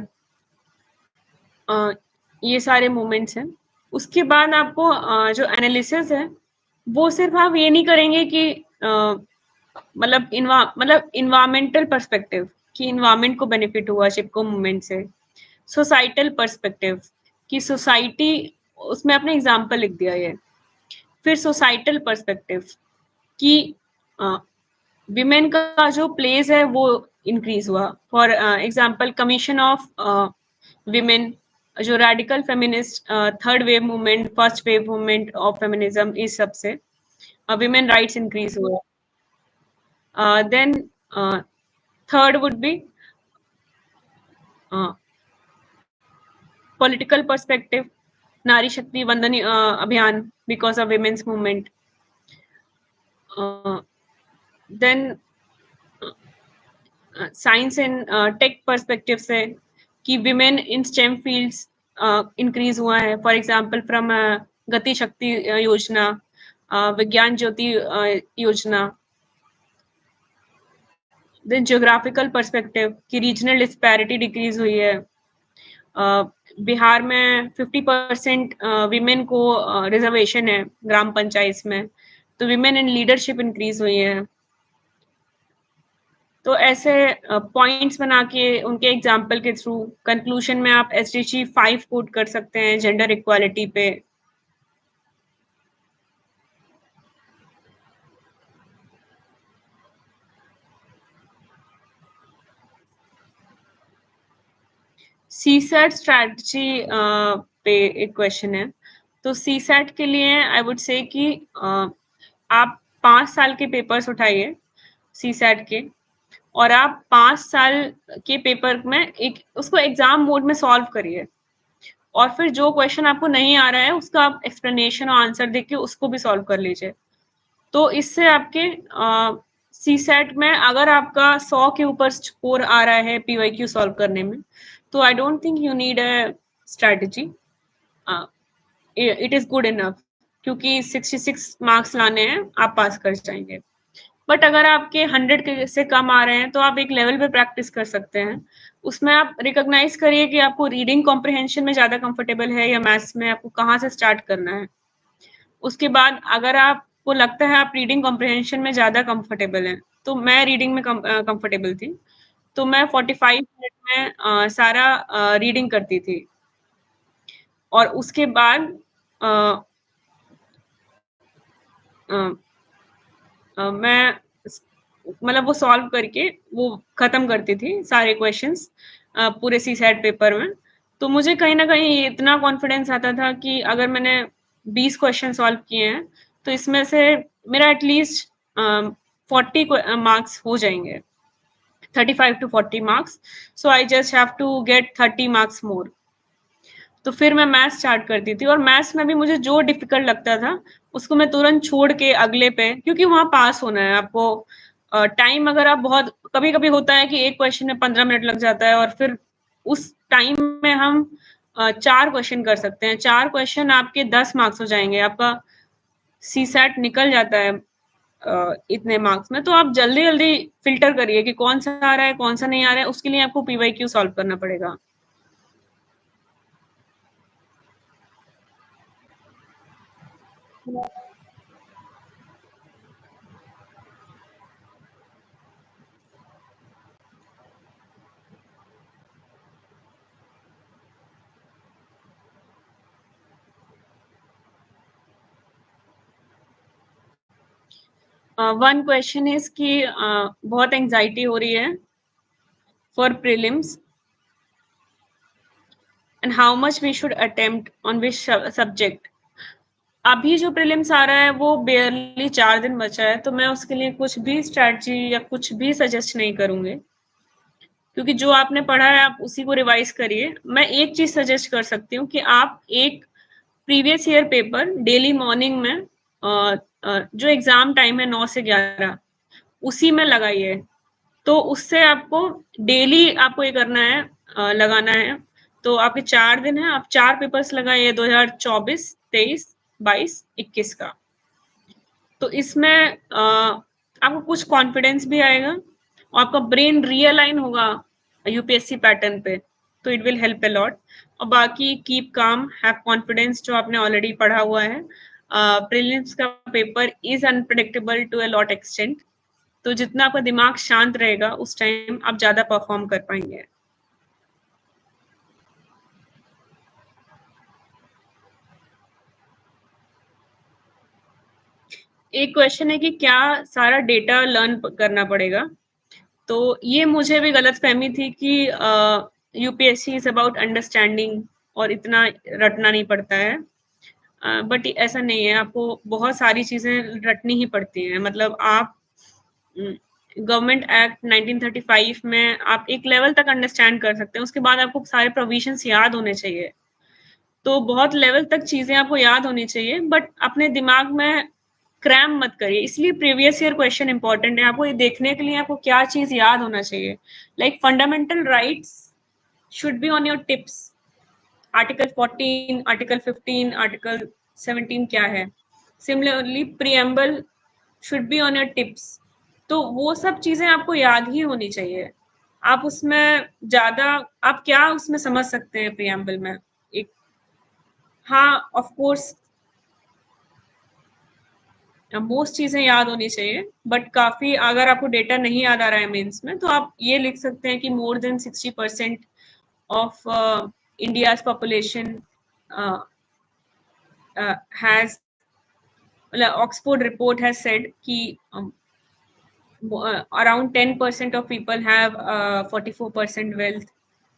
ये सारे मूवमेंट्स हैं। उसके बाद आपको जो एनालिसिस है, वो सिर्फ आप ये नहीं करेंगे कि मतलब इन्वायरमेंटल पर्सपेक्टिव कि इन्वायरमेंट को बेनिफिट हुआ चिपको मूवमेंट से। सोसाइटल पर्सपेक्टिव कि सोसाइटी, उसमें आपने एग्जाम्पल लिख दिया ये। फिर सोसाइटल पर्सपेक्टिव कि विमेन का जो प्लेस है वो इंक्रीज हुआ। For example commission of women, जो radical feminist, third wave movement, first wave movement of feminism, इस सब से विमेन राइट्स इंक्रीज हुए। Then third would be political perspective, Nari Shakti Vandan Abhiyan because of women's movement. Then science and tech perspective से कि women in STEM fields increase हुआ है। For example from गति शक्ति योजना, विज्ञान ज्योति योजना। देन ज्योग्राफिकल पर्सपेक्टिव कि रीजनल डिस्पैरिटी डिक्रीज हुई है। बिहार में 50% विमेन को रिजर्वेशन है ग्राम पंचायत में, तो विमेन इन लीडरशिप इंक्रीज हुई है। तो ऐसे पॉइंट्स बना के उनके एग्जाम्पल के थ्रू कंक्लूजन में आप SDG 5 कोट कर सकते हैं जेंडर इक्वालिटी पे। CSAT स्ट्रैटेजी पे एक क्वेश्चन है। तो CSAT के लिए आई वुड से कि आप 5 साल के पेपर्स उठाइए CSAT के, और आप 5 साल के पेपर में एक उसको एग्जाम मोड में सॉल्व करिए। और फिर जो क्वेश्चन आपको नहीं आ रहा है उसका आप एक्सप्लेनेशन और आंसर देके उसको भी सॉल्व कर लीजिए। तो इससे आपके CSAT में अगर आपका 100 के ऊपर स्कोर आ रहा है PYQ सॉल्व करने में, तो I don't think you need a strategy, it is good enough, क्योंकि 66 मार्क्स लाने हैं, आप पास कर जाएंगे। बट अगर आपके 100 के से कम आ रहे हैं तो आप एक लेवल पे प्रैक्टिस कर सकते हैं। उसमें आप रिकॉग्नाइज करिए कि आपको रीडिंग कॉम्प्रिहेंशन में ज्यादा कंफर्टेबल है या मैथ्स में, आपको कहाँ से स्टार्ट करना है। उसके बाद अगर आपको लगता है आप रीडिंग कॉम्प्रिहेंशन में ज्यादा कंफर्टेबल हैं, तो मैं रीडिंग में कंफर्टेबल थी, तो मैं 45 मिनट में सारा रीडिंग करती थी। और उसके बाद अ, अ, मैं मतलब वो सॉल्व करके वो खत्म करती थी सारे क्वेश्चंस पूरे CSAT पेपर में। तो मुझे कहीं ना कहीं इतना कॉन्फिडेंस आता था कि अगर मैंने 20 क्वेश्चन सॉल्व किए हैं तो इसमें से मेरा एटलीस्ट 40 मार्क्स हो जाएंगे, 35 to 40 marks. So I just have to get 30 marks more. तो फिर मैं मैथ्स स्टार्ट करती थी और मैथ्स में भी मुझे जो डिफ़िकल्ट लगता था, उसको मैं तुरंत छोड़ के अगले पे, क्योंकि वहाँ पास होना है आपको। टाइम अगर आप बहुत कभी-कभी होता है कि एक क्वेश्चन में 15 मिनट लग जाता है और फिर उस टाइम में हम 4 क्वेश्चन कर सकते हैं। 4 क्वेश्चन आपके 10 मार्क्स हो जाएँगे, आपका सीसैट निकल जाता है इतने मार्क्स में। तो आप जल्दी-जल्दी फ़िल्टर करिए कि कौन-सा आ रहा है, कौन-सा नहीं आ रहा है, उसके लिए आपको पीवाईक्यू सॉल्व करना पड़ेगा। 1 क्वेश्चन इज़ कि बहुत एंग्ज़ायटी हो रही है for prelims and how much we should attempt on which subject. अभी जो प्रीलिम्स आ रहा है वो बेयरली 4 दिन बचा है, तो मैं उसके लिए कुछ भी स्ट्रैटेजी या कुछ भी सजेस्ट नहीं करूँगी। क्योंकि जो आपने पढ़ा है आप उसी को रिवाइज़ करिए। मैं एक चीज़ सजेस्ट कर सकती हूँ कि आप एक previous year paper daily morning में जो एग्ज़ाम टाइम है 9 से 11 उसी में लगाइए। तो उससे आपको डेली आपको ये करना है, लगाना है। तो आपके 4 दिन हैं, आप 4 पेपर्स लगाइए 2024, 23, 22, 21 का। तो इसमें आपको कुछ कॉन्फिडेंस भी आएगा और आपका ब्रेन रियलाइन होगा यूपीएससी पैटर्न पे, तो it will help a lot. और बाकी कीप काम, हैव कॉन्फिडेंस, जो आपने ऑलरेडी पढ़ा हुआ है। प्रीलिम्स का paper is unpredictable to a lot extent, तो जितना आपका दिमाग शांत रहेगा उस टाइम आप ज़्यादा परफॉर्म कर पाएंगे। एक क्वेश्चन है कि क्या सारा डेटा लर्न करना पड़ेगा। तो ये मुझे भी गलतफ़हमी थी कि यूपीएससी इज़ अबाउट अंडरस्टैंडिंग और इतना रटना नहीं पड़ता है। बट ऐसा नहीं है, आपको बहुत सारी चीज़ें रटनी ही पड़ती हैं। मतलब आप गवर्नमेंट एक्ट 1935 में आप एक लेवल तक अंडरस्टैंड कर सकते हैं, उसके बाद आपको सारे प्रोविजंस याद होने चाहिए। तो बहुत लेवल तक चीज़ें आपको याद होनी चाहिए, बट अपने दिमाग में क्रैम मत करिए। इसलिए प्रीवियस ईयर क्वेश्चन इंपॉर्टेंट है, आपको ये देखने के लिए आपको क्या चीज़ याद होना चाहिए। Like fundamental rights should be on your tips. Article 14, article 15, article 17 क्या है। Similarly preamble should be on your tips. तो वो सब चीज़ें आपको याद ही होनी चाहिए। आप उसमें ज़्यादा आप क्या उसमें समझ सकते हैं प्रीएम्बल में? एक हाँ, ऑफ कोर्स मोस्ट चीज़ें याद होनी चाहिए, बट काफ़ी अगर आपको डेटा नहीं याद आ रहा है मेंस में, तो आप ये लिख सकते हैं कि more than 60% of India's population has, मतलब ऑक्सफोर्ड रिपोर्ट हैज़ सेड कि around 10% of people have 44% wealth.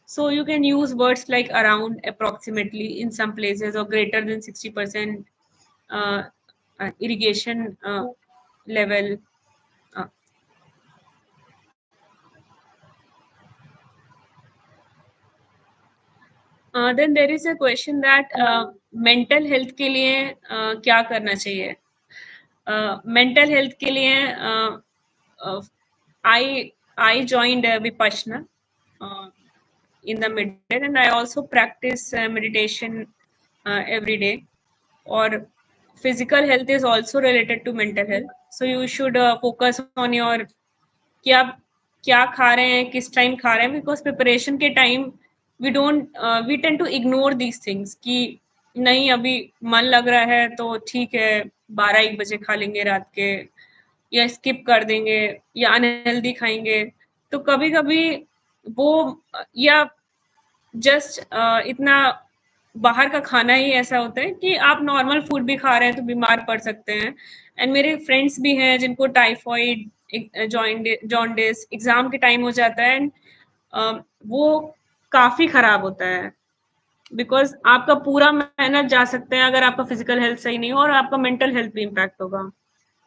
So you can use words like around, approximately in some places, or greater than 60% uh, irrigation level. Uh, then there is a question that mental health के लिए क्या करना चाहिए? Mental health के लिए I joined Vipassana in the middle, and I also practice meditation every day. Or physical health is also related to mental health, so you should focus on your कि आप क्या खा रहे हैं, किस टाइम खा रहे हैं, बिकॉज प्रिपरेशन के time we tend to ignore these things कि नहीं अभी मन लग रहा है तो ठीक है 12-1 बजे खा लेंगे रात के, या स्किप कर देंगे, या अनहेल्दी खाएंगे। तो कभी कभी वो या जस्ट इतना बाहर का खाना ही ऐसा होता है कि आप नॉर्मल फूड भी खा रहे हैं तो बीमार पड़ सकते हैं। एंड मेरे फ्रेंड्स भी हैं जिनको टाइफॉइड, जॉन्डिस एग्जाम के टाइम हो जाता है, एंड वो काफी खराब होता है, बिकॉज आपका पूरा मेहनत जा सकता है अगर आपका फिजिकल हेल्थ सही नहीं हो, और आपका मेंटल हेल्थ भी इम्पैक्ट होगा।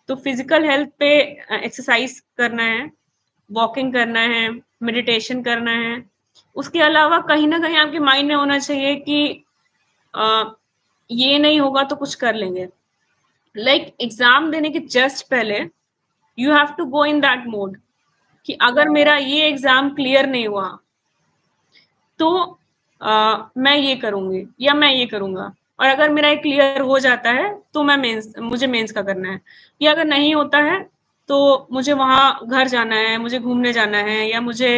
तो फिजिकल हेल्थ पे एक्सरसाइज करना है, वॉकिंग करना है, मेडिटेशन करना है। उसके अलावा कहीं न कहीं आपके माइंड में होना चाहिए कि ये नहीं होगा तो कुछ कर लेंगे। लाइक एग्जाम देने के जस्ट पहले you have to go in that mode कि अगर मेरा ये एग्जाम क्लियर नहीं हुआ तो मैं ये करूंगी या मैं ये करूंगा, और अगर मेरा एक क्लियर हो जाता है तो मुझे मेंस का करना है, या अगर नहीं होता है तो मुझे वहां घर जाना है, मुझे घूमने जाना है, या मुझे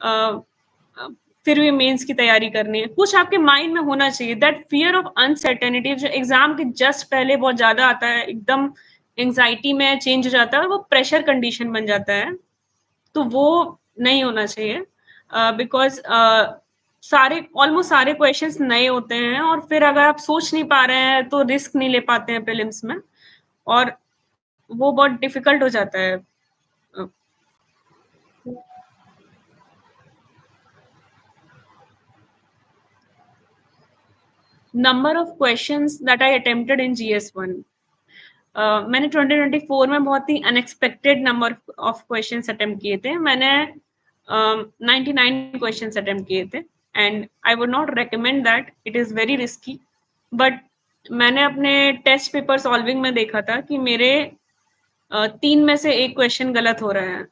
अ, अ, फिर भी मेंस की तैयारी करनी है। कुछ आपके माइंड में होना चाहिए। दैट फियर ऑफ अनसर्टेनिटी जो एग्जाम के जस्ट पहले बहुत ज्यादा आता है, एकदम एंग्जाइटी में चेंज हो जाता है और वो प्रेशर कंडीशन बन जाता है, तो वो नहीं होना चाहिए। बिकॉज सारे ऑलमोस्ट सारे क्वेश्चंस नए होते हैं, और फिर अगर आप सोच नहीं पा रहे हैं तो रिस्क नहीं ले पाते हैं प्रीलिम्स में, और वो बहुत डिफिकल्ट हो जाता है। Number of questions that I attempted in GS1, मैंने 2024 में बहुत ही unexpected number of questions attempt किए थे। मैंने 99 क्वेश्चंस अटेम्प्ट किए थे, and I would not recommend that, it is very risky. But मैंने अपने टेस्ट पेपर सॉल्विंग में देखा था कि मेरे 3 में से 1 क्वेश्चन गलत हो रहा है।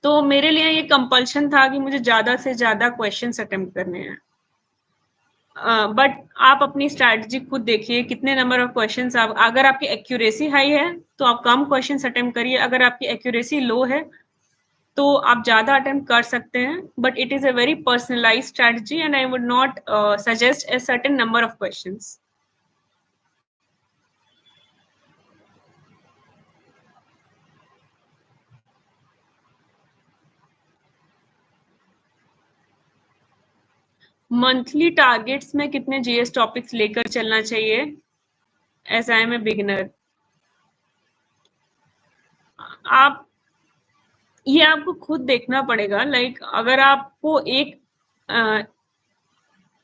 तो मेरे लिए ये कंपल्शन था कि मुझे ज़्यादा से ज़्यादा क्वेश्चंस अटेम्प्ट करने हैं। बट आप अपनी स्ट्रैटेजी खुद देखिए, कितने नंबर ऑफ क्वेश्चंस आप, अगर आपकी एक्यूरेसी हाई है तो आप कम क्वेश्चंस अटेम्प्ट करिए, अगर आपकी एक्यूरेसी लो है तो आप ज़्यादा अटेम्प्ट कर सकते हैं। But it is a very personalized strategy and I would not suggest a certain number of questions. Monthly targets में कितने जीएस टॉपिक्स लेकर चलना चाहिए as I am a beginner? आप ये आपको खुद देखना पड़ेगा। लाइक अगर आपको अ,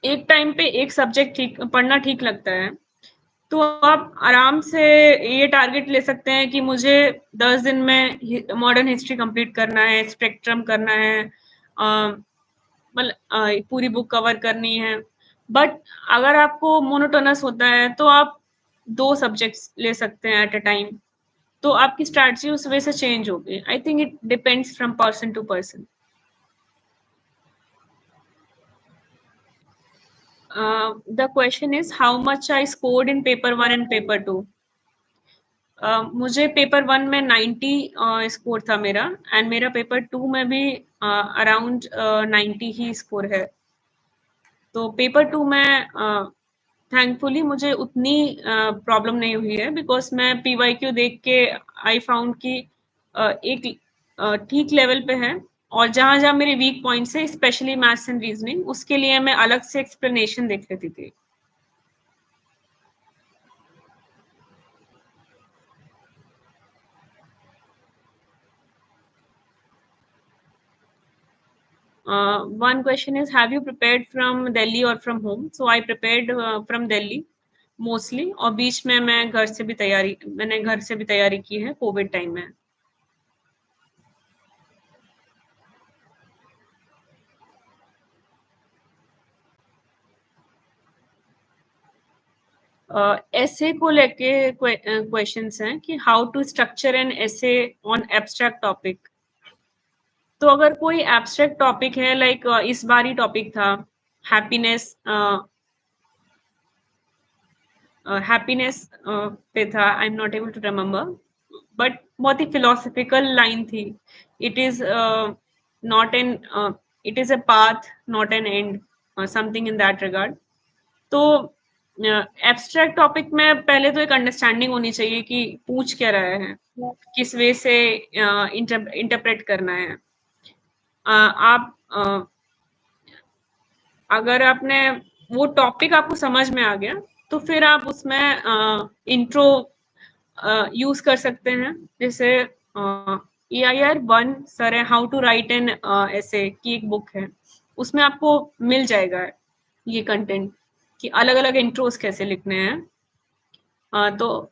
एक टाइम पे एक सब्जेक्ट ठीक पढ़ना ठीक लगता है, तो आप आराम से ये टारगेट ले सकते हैं कि मुझे 10 दिन में मॉडर्न हिस्ट्री कंप्लीट करना है, स्पेक्ट्रम करना है, मतलब पूरी बुक कवर करनी है। बट अगर आपको मोनोटोनस होता है तो आप 2 सब्जेक्ट्स ले सकते हैं एट अ टाइम। तो आपकी स्ट्रैटेजी उस वजह से चेंज होगी। I think it depends from person to person. The question is how much I scored in paper 1 and paper 2। मुझे पेपर 1 में 90 स्कोर था मेरा, एंड मेरा पेपर 2 में भी अराउंड 90 ही स्कोर है। तो पेपर 2 में थैंकफुली मुझे उतनी प्रॉब्लम नहीं हुई है, बिकॉज मैं PYQ देख के आई फाउंड कि एक ठीक लेवल पे है, और जहाँ जहाँ मेरे वीक पॉइंट्स है स्पेशली मैथ्स एंड रीजनिंग, उसके लिए मैं अलग से एक्सप्लेनेशन देख लेती थी। One question is, have you prepared from Delhi or from home? So I prepared from Delhi mostly, और बीच में मैंने घर से भी तैयारी की है कोविड टाइम में। एसे को लेके क्वेश्चंस हैं कि how to structure an essay on abstract topic. तो अगर कोई एब्स्ट्रैक्ट टॉपिक है, लाइक इस बार ही टॉपिक था हैप्पीनेस, हैप्पीनेस पे था, I am not able to remember, but बहुत ही फिलोसफिकल लाइन थी। It is not an it is a path not an end, something in that regard. तो एब्स्ट्रैक्ट टॉपिक में पहले तो एक अंडरस्टैंडिंग होनी चाहिए कि पूछ क्या रहा है, किस वे से इंटरप्रेट करना है। आप अगर आपने वो टॉपिक आपको समझ में आ गया, तो फिर आप उसमें इंट्रो यूज कर सकते हैं। जैसे EIR 1 सर है, हाउ टू राइट एन ऐसे की एक बुक है, उसमें आपको मिल जाएगा ये कंटेंट कि अलग अलग इंट्रोज कैसे लिखने हैं। तो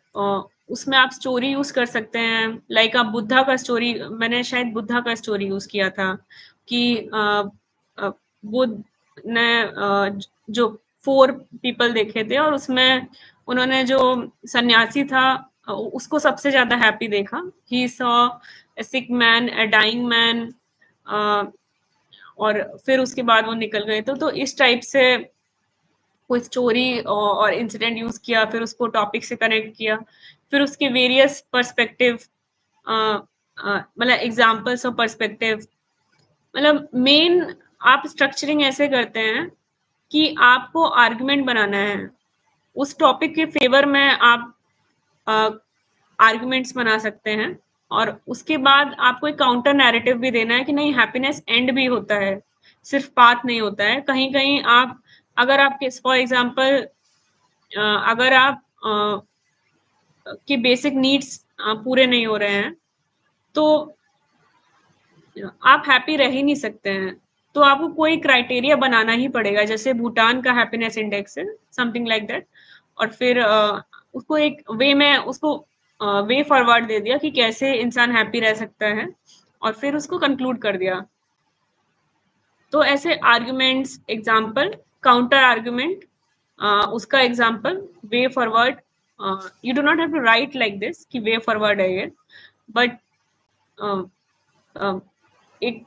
उसमें आप स्टोरी यूज कर सकते हैं। लाइक आप बुद्धा का स्टोरी, मैंने शायद बुद्धा का स्टोरी यूज किया था कि बुद्ध ने जो 4 पीपल देखे थे और उसमें उन्होंने जो सन्यासी था उसको सबसे ज़्यादा हैप्पी देखा। He saw a sick man, a dying man और फिर उसके बाद वो निकल गए। तो इस टाइप से कोई स्टोरी और इंसिडेंट यूज़ किया, फिर उसको टॉपिक से कनेक्ट किया, फिर उसके वेरियस पर्सपेक्टिव मतलब एग्ज़ाम्पल्स ऑफ पर्सपेक्टिव मतलब मेन आप स्ट्रक्चरिंग ऐसे करते हैं कि आपको आर्गुमेंट बनाना है। उस टॉपिक के फ़ेवर में आप आर्गुमेंट्स बना सकते हैं और उसके बाद आपको एक काउंटर नैरेटिव भी देना है कि नहीं हैप्पीनेस एंड भी होता है, सिर्फ़ पाथ नहीं होता है। कहीं-कहीं आप अगर आपके फॉर एग्ज़ाम्पल अगर आप के बेसिक नीड्स पूरे नहीं हो रहे हैं, तो आप हैप्पी रह ही नहीं सकते हैं। तो आपको कोई क्राइटेरिया बनाना ही पड़ेगा, जैसे भूटान का हैप्पीनेस इंडेक्स है, समथिंग लाइक दैट और फिर उसको एक वे में उसको वे फॉरवर्ड दे दिया कि कैसे इंसान हैप्पी रह सकता है और फिर उसको कंक्लूड कर दिया। तो ऐसे आर्गुमेंट्स, एग्ज़ाम्पल, काउंटर आर्गुमेंट उसका example, way forward you do not have to write like this कि way forward है ये, but uh, it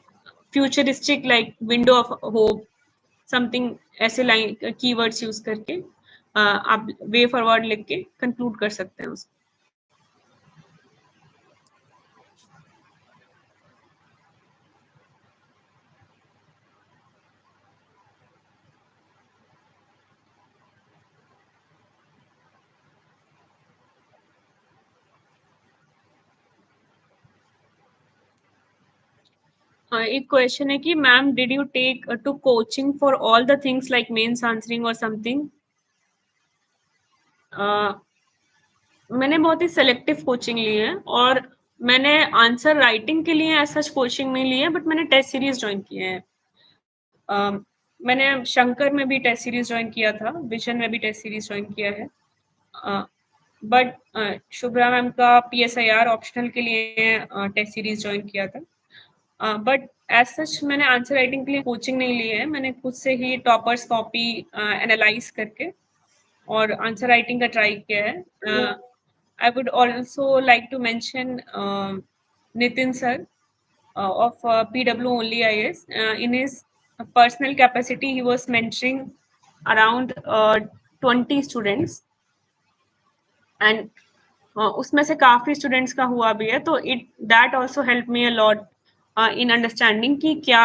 futuristic like window of hope something ऐसे लाइन कीवर्ड्स यूज करके आप वे फॉरवर्ड लिख के conclude कर सकते हैं उसको। एक क्वेश्चन है कि ma'am did you take to coaching for all the things like mains answering और समथिंग? मैंने बहुत ही सेलेक्टिव कोचिंग ली है और मैंने आंसर राइटिंग के लिए ऐसा कोचिंग नहीं ली है, बट मैंने टेस्ट सीरीज ज्वाइन किए हैं। मैंने शंकर में भी टेस्ट सीरीज ज्वाइन किया था, विजन में भी टेस्ट सीरीज ज्वाइन किया है, बट शुभ्रा मैम का PSIR ऑप्शनल के लिए टेस्ट सीरीज ज्वाइन किया था। बट एज सच मैंने आंसर राइटिंग के लिए कोचिंग नहीं ली है, मैंने खुद से ही टॉपर्स कॉपी एनालाइज करके और आंसर राइटिंग का ट्राई किया है। I would also like to mention Nitin sir of PW Only IS. In his personal capacity, he was mentoring around 20 students and उसमें से काफ़ी स्टूडेंट्स का हुआ भी है, तो it that also help me a lot in understanding कि क्या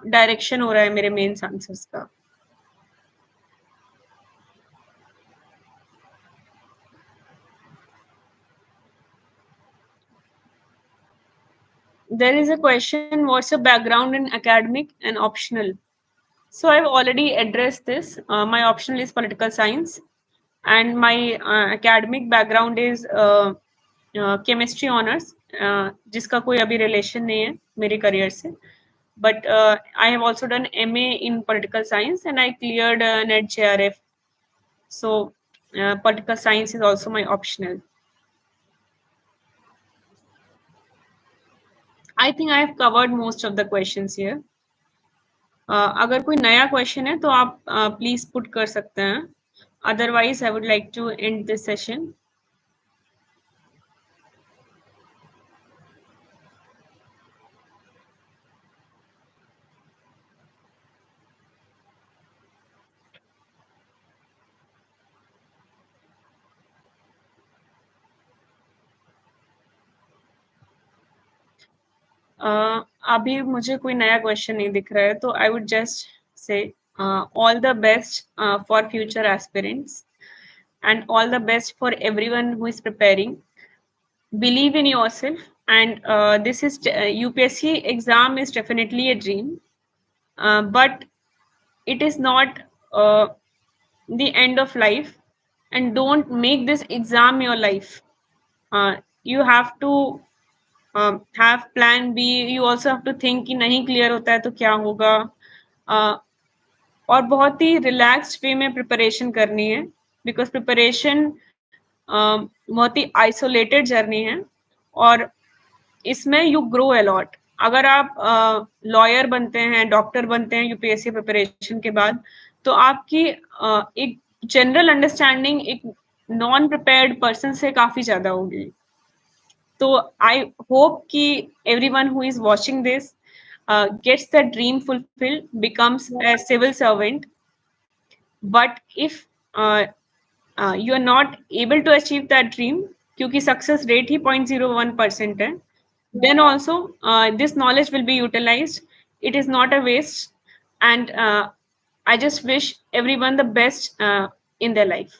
डायरेक्शन हो रहा है मेरे मेंस आंसर्स का। There is a question, what's your background in academic and optional? So I've already addressed this. My optional is political science and my academic background is chemistry honors, जिसका कोई अभी relation नहीं है मेरे career से. But I have also done MA in political science and I cleared NET JRF. So political science is also my optional. I think I have covered most of the questions here. अगर कोई नया question है तो आप please put कर सकते हैं, otherwise I would like to end this session. अभी मुझे कोई नया क्वेश्चन नहीं दिख रहा है, तो I would just say all the best for future aspirants and all the best for everyone who is preparing. Believe in yourself and this is UPSC exam is definitely a dream, but it is not the end of life, and don't make this exam your life. You have to have plan B. You also have to think कि नहीं clear होता है तो क्या होगा, और बहुत ही relaxed वे में प्रिपरेशन करनी है, बिकॉज प्रिपरेशन बहुत ही आइसोलेटेड जर्नी है और इसमें यू ग्रो अलॉट। अगर आप लॉयर बनते हैं, डॉक्टर बनते हैं यूपीएससी प्रिपरेशन के बाद, तो आपकी एक जनरल अंडरस्टैंडिंग एक नॉन प्रिपेयर्ड पर्सन से काफ़ी ज़्यादा होगी। तो आई होप कि everyone who is watching this gets the dream fulfilled, becomes a civil servant. But if you are not able to achieve that dream, क्योंकि सक्सेस रेट ही 0.01% है, then also this knowledge will be utilized. It is not a waste, and I just wish everyone the best in their life.